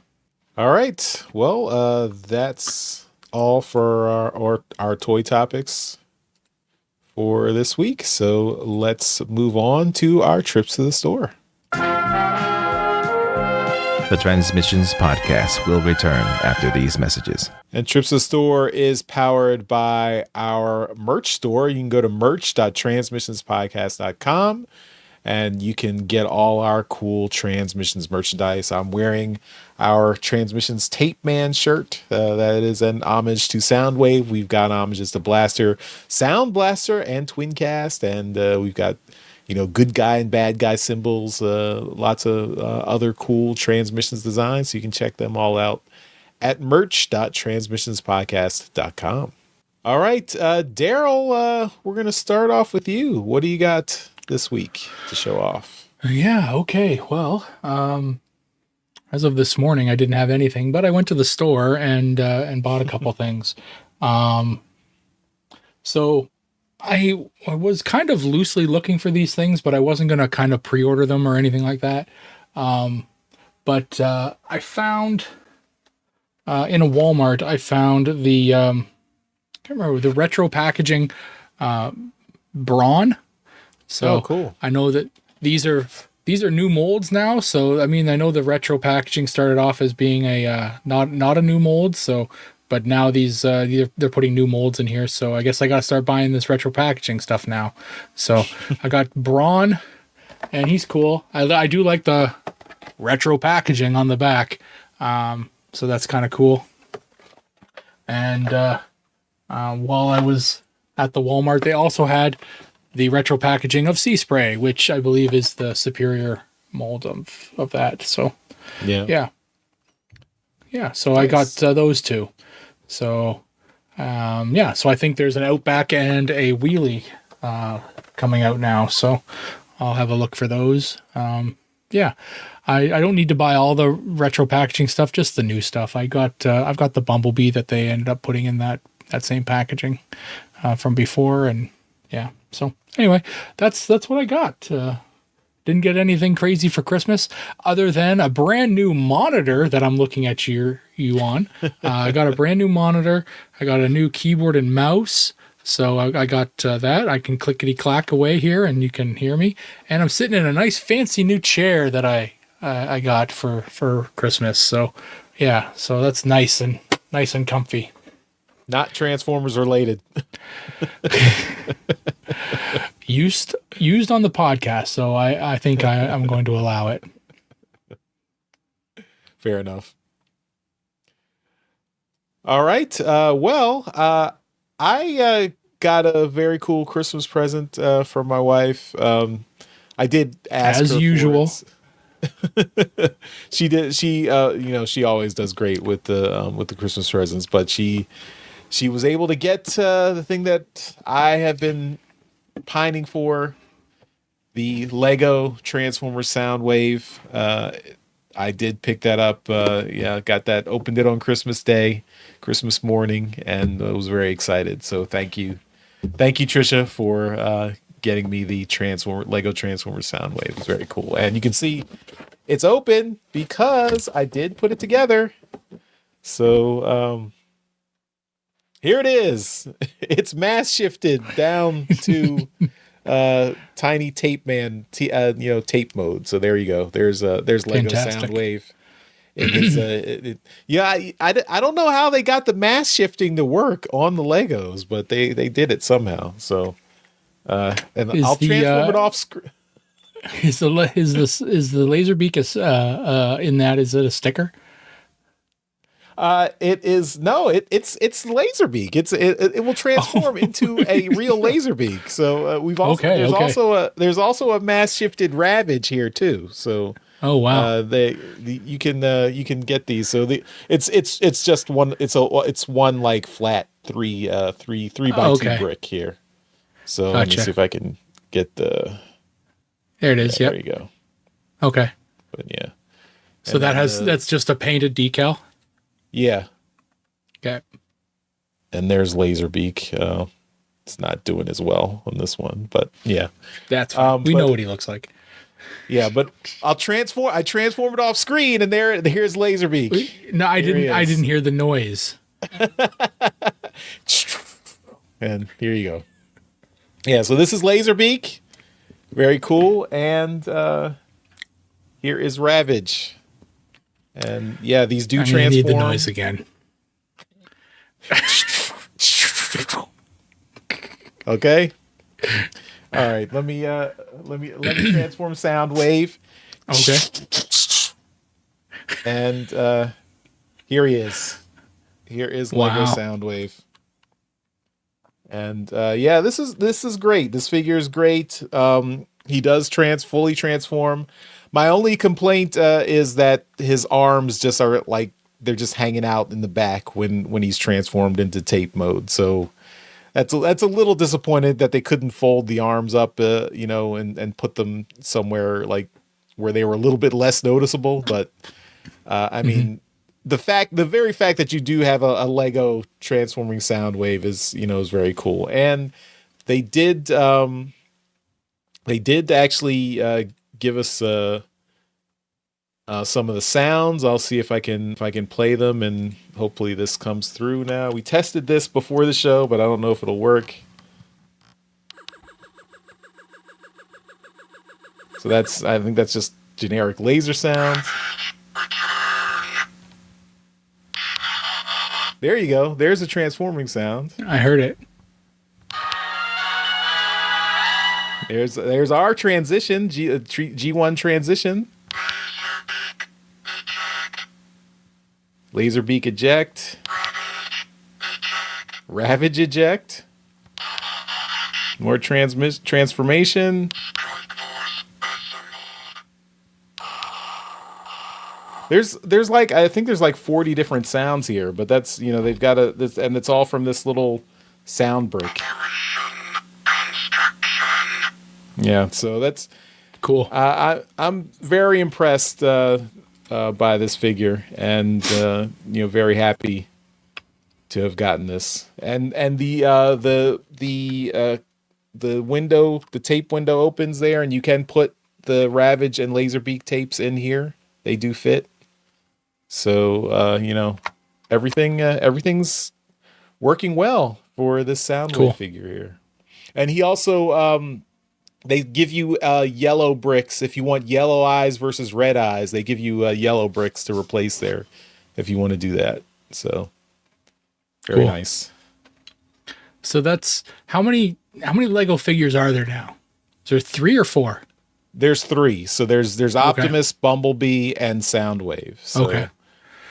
all right, well, that's all for our toy topics for this week. So let's move on to our trips to the store. The Transmissions Podcast will return after these messages. And Trips to the Store is powered by our merch store. You can go to merch.transmissionspodcast.com and you can get all our cool Transmissions merchandise. I'm wearing our Transmissions Tape Man shirt. That is an homage to Soundwave. We've got homages to Blaster, Sound Blaster, and Twincast. And we've got, good guy and bad guy symbols, lots of other cool Transmissions designs. So you can check them all out at merch.transmissionspodcast.com. All right, Daryl, we're going to start off with you. What do you got this week to show off? Yeah, okay. Well, as of this morning, I didn't have anything, but I went to the store and bought a couple things. So I was kind of loosely looking for these things, but I wasn't going to kind of pre-order them or anything like that. But I found in a Walmart, I found the I can't remember, the retro packaging Brawn. So cool. I know that these are new molds now. So I mean, I know the retro packaging started off as being a not a new mold. So, but now they're putting new molds in here. So I guess I got to start buying this retro packaging stuff now. So I got Brawn, and he's cool. I do like the retro packaging on the back. So that's kind of cool. And while I was at the Walmart, they also had the retro packaging of Sea Spray, which I believe is the superior mold of that. So yeah. So nice. I got those two. So so I think there's an Outback and a Wheelie coming out now. So I'll have a look for those. I don't need to buy all the retro packaging stuff, just the new stuff. I've got the Bumblebee that they ended up putting in that same packaging from before, and yeah. So anyway, that's what I got. Didn't get anything crazy for Christmas other than a brand new monitor that I'm looking at you on. I got a brand new monitor. I got a new keyboard and mouse. So I got that. I can clickety clack away here and you can hear me. And I'm sitting in a nice fancy new chair that I got for Christmas. So yeah, so that's nice and comfy. Not Transformers related. Used on the podcast, so I think I'm going to allow it. Fair enough. All right. I got a very cool Christmas present for my wife. I did ask as her usual. She did. She always does great with the Christmas presents, but she was able to get the thing that I have been pining for, the Lego Transformers Soundwave. I did pick that up. Got that, opened it on Christmas morning, and I was very excited. So thank you, Trisha, for getting me the Lego Transformers Soundwave. It's very cool, and you can see it's open because I did put it together. So here it is. It's mass shifted down to tiny tape man, tape mode. So there you go. There's Lego Fantastic. Soundwave. I don't know how they got the mass shifting to work on the Legos, but they did it somehow. So I'll transform it off screen. Is the Laserbeak in that? Is it a sticker? It is it's Laserbeak. It will transform into a real Laserbeak. So we've also there's also a mass shifted Ravage here too. So oh wow, you can get these. So it's just one. It's one like flat three by 2 brick here. So let me see if I can get the. There it is. There you go. Okay. But yeah. So that's just a painted decal. Yeah. Okay. And there's Laserbeak. It's not doing as well on this one, but yeah. That's fine. We know what he looks like. Yeah, but I transform it off screen, and here's Laserbeak. No, I didn't hear the noise. And here you go. Yeah, so this is Laserbeak. Very cool. And here is Ravage. And yeah, these do transform. I need the noise again. Okay. All right. Let me transform Soundwave. Okay. And here he is. Here is Lego Soundwave. And yeah, this is great. This figure is great. He does fully transform. My only complaint is that his arms just are like they're just hanging out in the back when he's transformed into tape mode. So that's a little disappointed that they couldn't fold the arms up, and put them somewhere like where they were a little bit less noticeable. But I mean, the very fact that you do have a Lego transforming Soundwave is very cool. And they did actually give us some of the sounds. I'll see if I can play them, and hopefully this comes through now. We tested this before the show, but I don't know if it'll work. So I think that's just generic laser sounds. There you go. There's a transforming sound. I heard it. There's our transition, G1 transition. Laserbeak eject. Ravage eject. More transformation. There's like, I think there's like 40 different sounds here, but that's, they've got and it's all from this little sound brick. Yeah, so that's cool. I'm very impressed by this figure, and very happy to have gotten this. And the window, the tape window opens there, and you can put the Ravage and Laserbeak tapes in here. They do fit. So everything's working well for this Soundwave figure here. And he also they give you yellow bricks if you want yellow eyes versus red eyes. They give you yellow bricks to replace there if you want to do that. So very nice. So that's how many Lego figures are there now? Is there 3 or 4? There's 3. So there's Optimus, Bumblebee, and Soundwave. So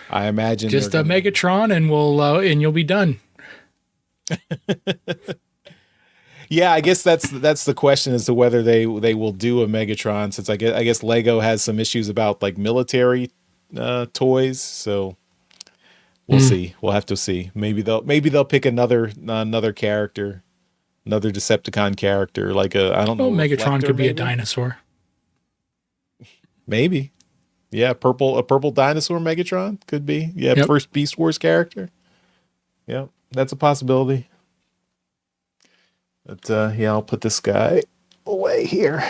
I imagine just a Megatron, and you'll be done. Yeah, I guess that's the question as to whether they will do a Megatron, since I guess Lego has some issues about like military toys. So we'll see. We'll have to see. Maybe they'll pick another character, another Decepticon character, like I don't know. Megatron could be a dinosaur. Maybe. Yeah, a purple dinosaur Megatron could be. Yeah, first Beast Wars character. Yeah, that's a possibility. But I'll put this guy away here.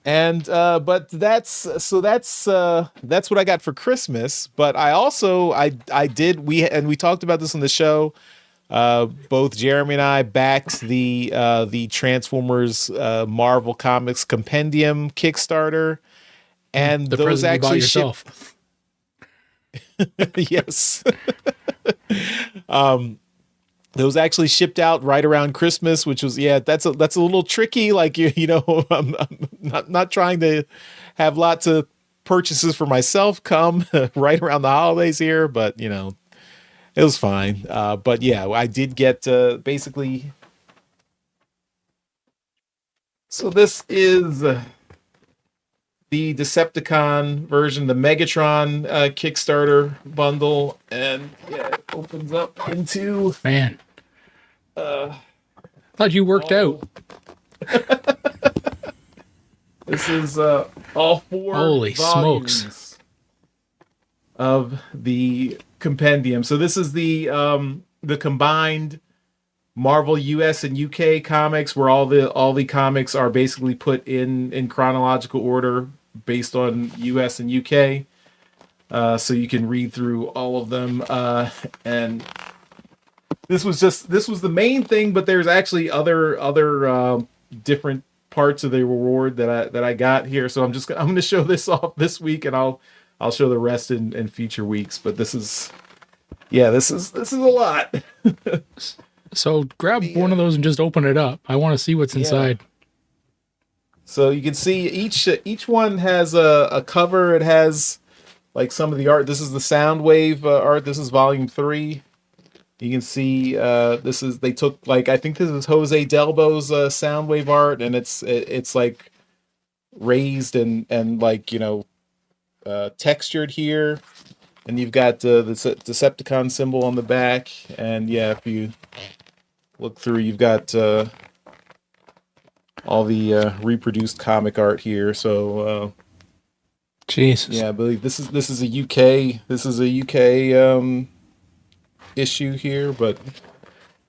And but that's what I got for Christmas. But I also we talked about this on the show. Both Jeremy and I backed the Transformers Marvel Comics Compendium Kickstarter, and those actually shipped. Yes. Those actually shipped out right around Christmas, which was that's a little tricky. Like I'm not trying to have lots of purchases for myself come right around the holidays here, but you know, it was fine. But yeah, I did get basically. So this is the Decepticon version, the Megatron Kickstarter bundle, and yeah, it opens up into Man, thought you worked out. This is all 4 Holy volumes smokes. of the compendium. So this is the combined Marvel US and UK comics, where all the comics are basically put in chronological order based on US and UK. So you can read through all of them. And this was the main thing, but there's actually other different parts of the reward that I got here. So I'm going to show this off this week, and I'll show the rest in future weeks. But this is a lot. So grab one of those and just open it up. I want to see what's inside. So you can see each one has a cover. It has like some of the art. This is the Soundwave art. This is volume 3. You can see they took, like, I think this is Jose Delbo's Soundwave art, and it's like raised and like, you know, textured here. And you've got the Decepticon symbol on the back, and yeah, if you look through, you've got all the reproduced comic art here. So, Jesus. yeah, I believe this is a UK issue here. But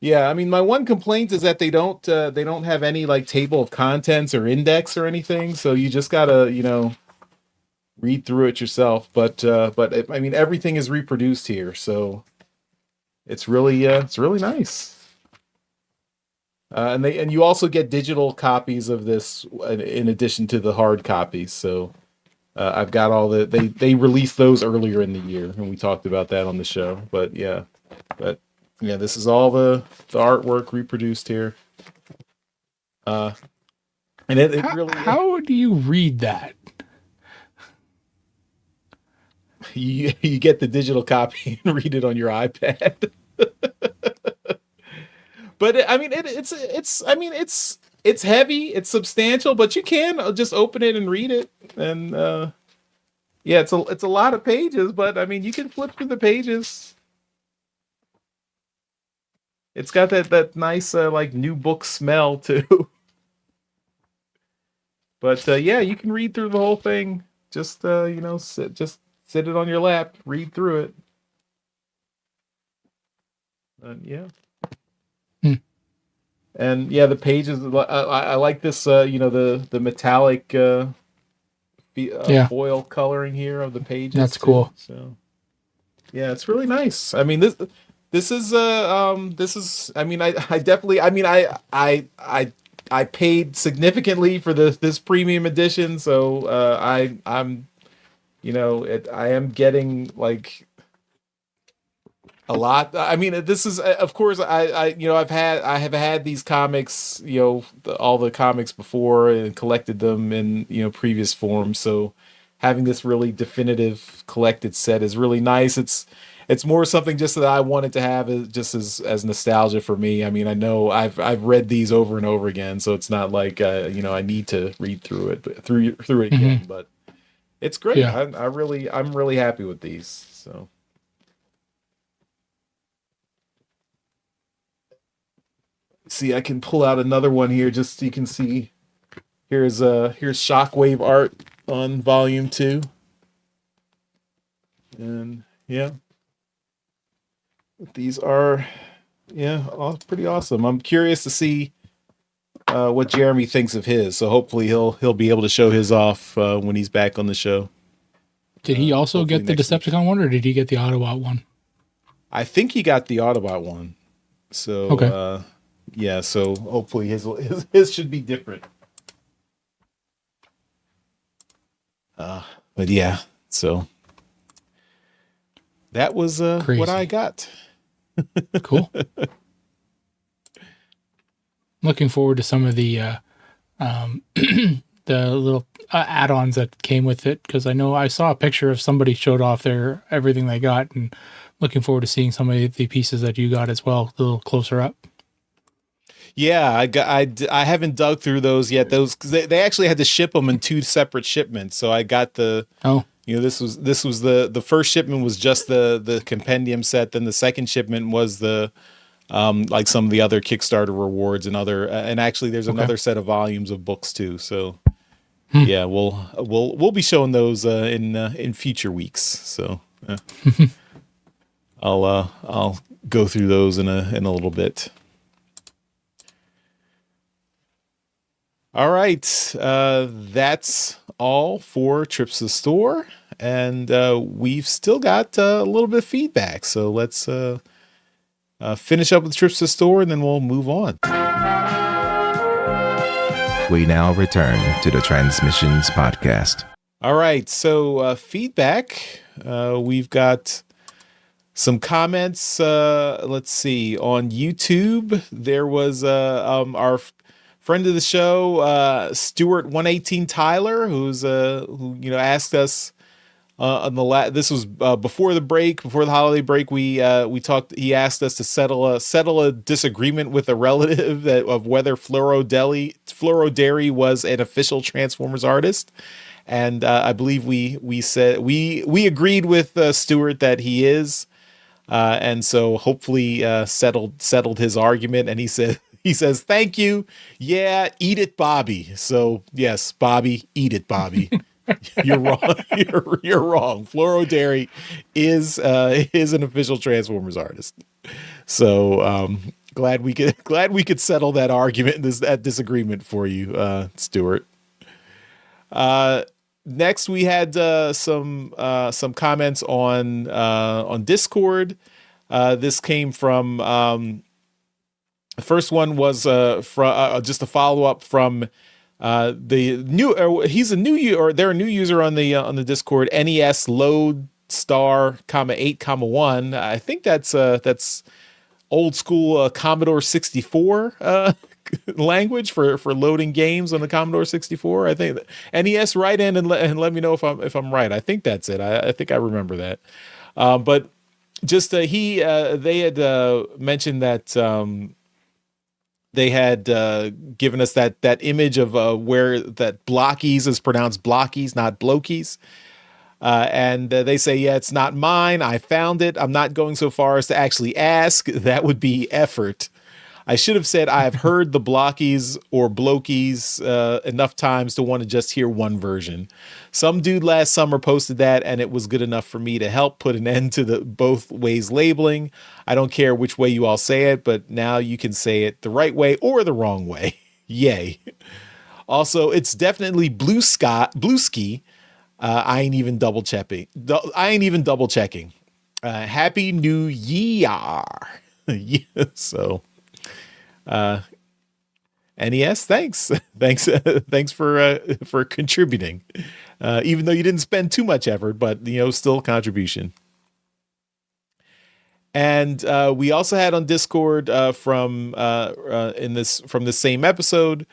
yeah, I mean, my one complaint is that they don't have any like table of contents or index or anything. So you just gotta, you know, read through it yourself. But I mean, everything is reproduced here, so it's really nice. And you also get digital copies of this in addition to the hard copies. So I've got all they released those earlier in the year, and we talked about that on the show. But yeah, this is all the artwork reproduced here. And it really. How do you read that? You get the digital copy and read it on your iPad. But I mean, it's heavy, it's substantial, but you can just open it and read it. And yeah, it's a lot of pages, but I mean, you can flip through the pages. It's got that nice like new book smell too. But yeah, you can read through the whole thing. Just you know, sit it on your lap, read through it. Yeah. And yeah, the pages. I like this. You know, the metallic foil coloring here of the pages. That's cool. So yeah, it's really nice. I mean, this is. I mean, I definitely. I mean, I paid significantly for this premium edition, so I'm. You know, I am getting like a lot. I mean, this is, of course, I have had these comics, you know, all the comics before, and collected them in, you know, previous forms. So having this really definitive collected set is really nice. It's more something just that I wanted to have just as nostalgia for me. I mean, I know I've read these over and over again, so it's not like you know, I need to read through it through it again, but it's great. Yeah. I'm really happy with these. So. See, I can pull out another one here just so you can see. Here's Shockwave art on volume 2. And yeah. These are all pretty awesome. I'm curious to see what Jeremy thinks of his. So hopefully he'll be able to show his off when he's back on the show. Did he also get the Decepticon one, or did he get the Autobot one? I think he got the Autobot one. So okay. Yeah, so hopefully his should be different. But yeah, so that was what I got. Cool. Looking forward to some of the the the little add-ons that came with it, because I know I saw a picture of somebody showed off everything they got, and looking forward to seeing some of the pieces that you got as well, a little closer up. Yeah, I haven't dug through those yet. Those, because they actually had to ship them in 2 separate shipments. So I got this was the first shipment was just the compendium set. Then the second shipment was the like some of the other Kickstarter rewards and and actually there's another set of volumes of books too. So yeah, we'll be showing those in future weeks. So I'll go through those in a little bit. All right, that's all for Trips to the Store, and we've still got a little bit of feedback. So let's finish up with Trips to the Store, and then we'll move on. We now return to the Transmissions Podcast. All right, so feedback. We've got some comments. Let's see. On YouTube, there was our friend of the show, Stuart 118 Tyler, who asked us on the this was before the holiday break. We talked. He asked us to settle a disagreement with a relative of whether Floro Dairy was an official Transformers artist, and I believe we said we agreed with Stuart that he is, and so hopefully settled his argument. And he says, thank you. Yeah, eat it, Bobby. So yes, Bobby, eat it, Bobby. You're wrong. You're wrong. Floro Dairy is an official Transformers artist. So glad we could settle that argument, that disagreement for you, Stuart. Next, we had some comments on Discord. This came from the first one was from just a follow up from the new. He's a new or they're a new user on the Discord. NES load star, 8, 1. I think that's old school Commodore 64 language for loading games on the Commodore 64. I think NES, write in and let me know if I'm right. I think that's it. I think I remember that. But just they had mentioned that they had given us that image of where that Blokees is pronounced Blokees, not Blokees. And they say, yeah, it's not mine. I found it. I'm not going so far as to actually ask. That would be effort. I should have said I have heard the Blokees or Blokees enough times to want to just hear one version. Some dude last summer posted that, and it was good enough for me to help put an end to the both ways labeling. I don't care which way you all say it, but now you can say it the right way or the wrong way. Yay. Also, it's definitely Blueski. I ain't even double checking. Happy New Year. Yeah, so. NES, thanks for contributing, even though you didn't spend too much effort, but still a contribution. And we also had on Discord from this same episode.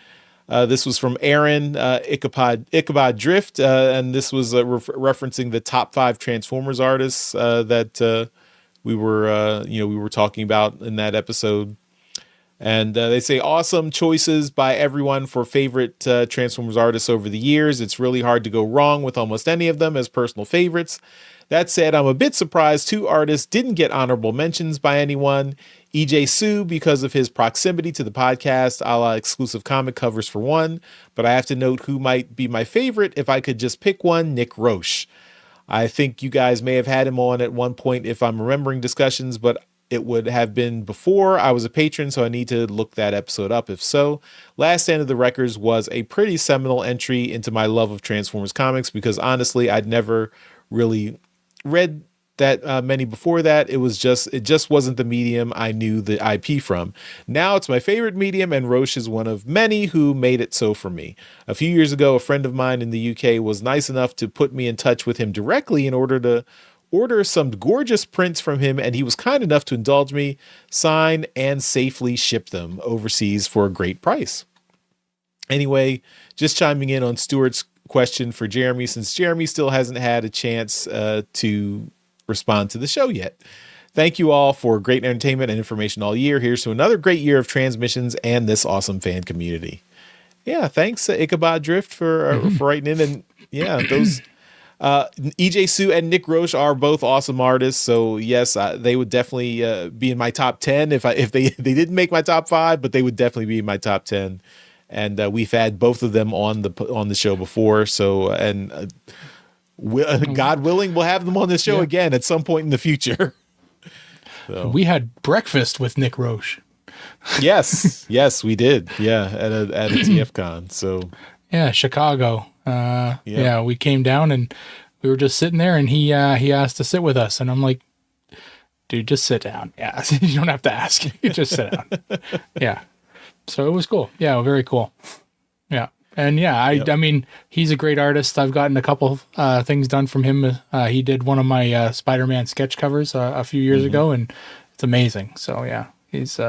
This was from Aaron Ichabod Drift, and this was referencing the top 5 Transformers artists that we were talking about in that episode. And they say, awesome choices by everyone for favorite Transformers artists over the years. It's really hard to go wrong with almost any of them as personal favorites. That said, I'm a bit surprised 2 artists didn't get honorable mentions by anyone. EJ Sue, because of his proximity to the podcast, a la exclusive comic covers for one. But I have to note who might be my favorite. If I could just pick one, Nick Roche. I think you guys may have had him on at one point if I'm remembering discussions, but it would have been before I was a patron, so I need to look that episode up if so. Last Stand of the Wreckers was a pretty seminal entry into my love of Transformers comics because honestly, I'd never really read that many before that. It just wasn't the medium I knew the IP from. Now it's my favorite medium, and Roche is one of many who made it so for me. A few years ago, a friend of mine in the UK was nice enough to put me in touch with him directly in order to order some gorgeous prints from him, and he was kind enough to indulge me, sign, and safely ship them overseas for a great price. Anyway, just chiming in on Stuart's question for Jeremy, since Jeremy still hasn't had a chance to respond to the show yet. Thank you all for great entertainment and information all year. Here's to another great year of transmissions and this awesome fan community. Yeah, thanks Ichabod Drift for writing in. And yeah, those EJ Sue and Nick Roche are both awesome artists. So yes, they would definitely be in my top 10 if they didn't make my top 5, but they would definitely be in my top 10. And we've had both of them on the show before. So God willing, we'll have them on the show again at some point in the future. So. We had breakfast with Nick Roche. Yes, we did. Yeah, at a TFCon. So yeah, Chicago. Yeah, we came down and we were just sitting there, and he asked to sit with us, and I'm like, dude, just sit down. Yeah, you don't have to ask. You just sit down. Yeah. So it was cool. Yeah, very cool. Yeah. And yeah, I mean, he's a great artist. I've gotten a couple things done from him. He did one of my Spider-Man sketch covers a few years ago, and it's amazing. So yeah, he's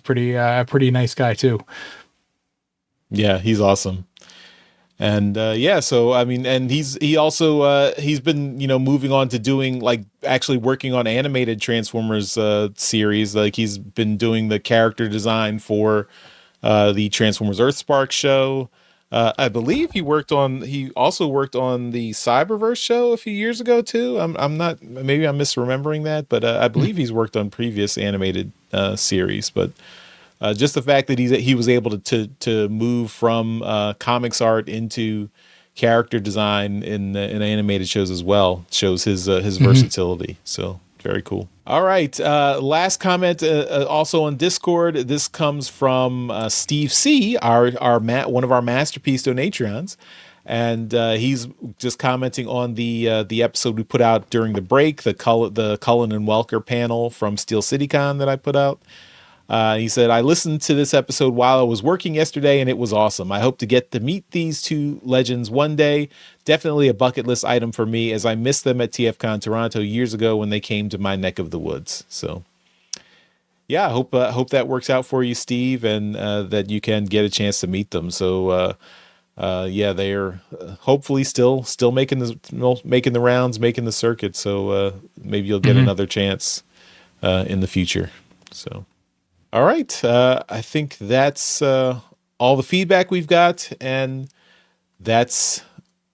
pretty a pretty nice guy too. Yeah, he's awesome. And so I mean, and he also he's been moving on to doing actually working on animated Transformers series. Like he's been doing the character design for the Transformers Earthspark show. I believe he also worked on the Cyberverse show a few years ago too. I'm not, maybe I'm misremembering that, but I believe he's worked on previous animated series. But just the fact that he was able to move from comics art into character design in animated shows as well shows his versatility. So very cool. All right. Last comment also on Discord. This comes from Steve C, one of our masterpiece donatrons. And he's just commenting on the episode we put out during the break, the Cullen and Welker panel from Steel City Con that I put out. He said, I listened to this episode while I was working yesterday, and it was awesome. I hope to get to meet these two legends one day. Definitely a bucket list item for me, as I missed them at TFCon Toronto years ago when they came to my neck of the woods. So, yeah, I hope that works out for you, Steve, and that you can get a chance to meet them. So, they are hopefully still making the rounds, making the circuit. So maybe you'll get another chance in the future. So. All right. I think that's all the feedback we've got, and that's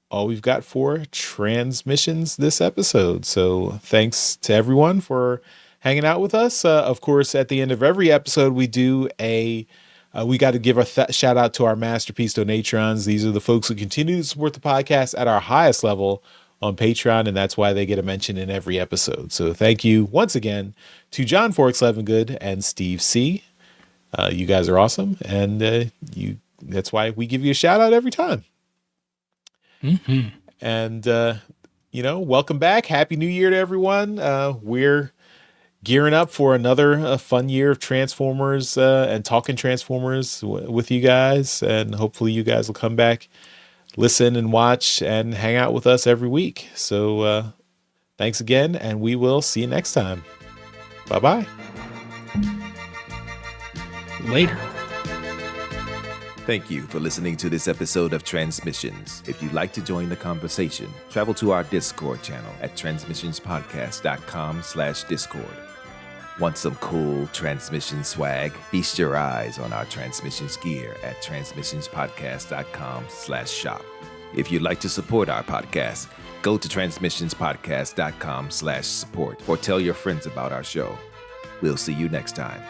all we've got for transmissions this episode. So thanks to everyone for hanging out with us. Of course, at the end of every episode, we do we got to give a shout out to our masterpiece donatrons. These are the folks who continue to support the podcast at our highest level on Patreon, and that's why they get a mention in every episode. So thank you once again to John Forks Levengood and Steve C. You guys are awesome, and that's why we give you a shout out every time. Mm-hmm. And welcome back. Happy New Year to everyone. We're gearing up for another fun year of Transformers and talking Transformers with you guys, and hopefully you guys will come back, listen and watch and hang out with us every week. So thanks again, and we will see you next time. Bye-bye. Later. Thank you for listening to this episode of Transmissions. If you'd like to join the conversation, travel to our Discord channel at transmissionspodcast.com/Discord. Want some cool transmission swag? Feast your eyes on our transmissions gear at transmissionspodcast.com/shop. If you'd like to support our podcast, go to transmissionspodcast.com/support or tell your friends about our show. We'll see you next time.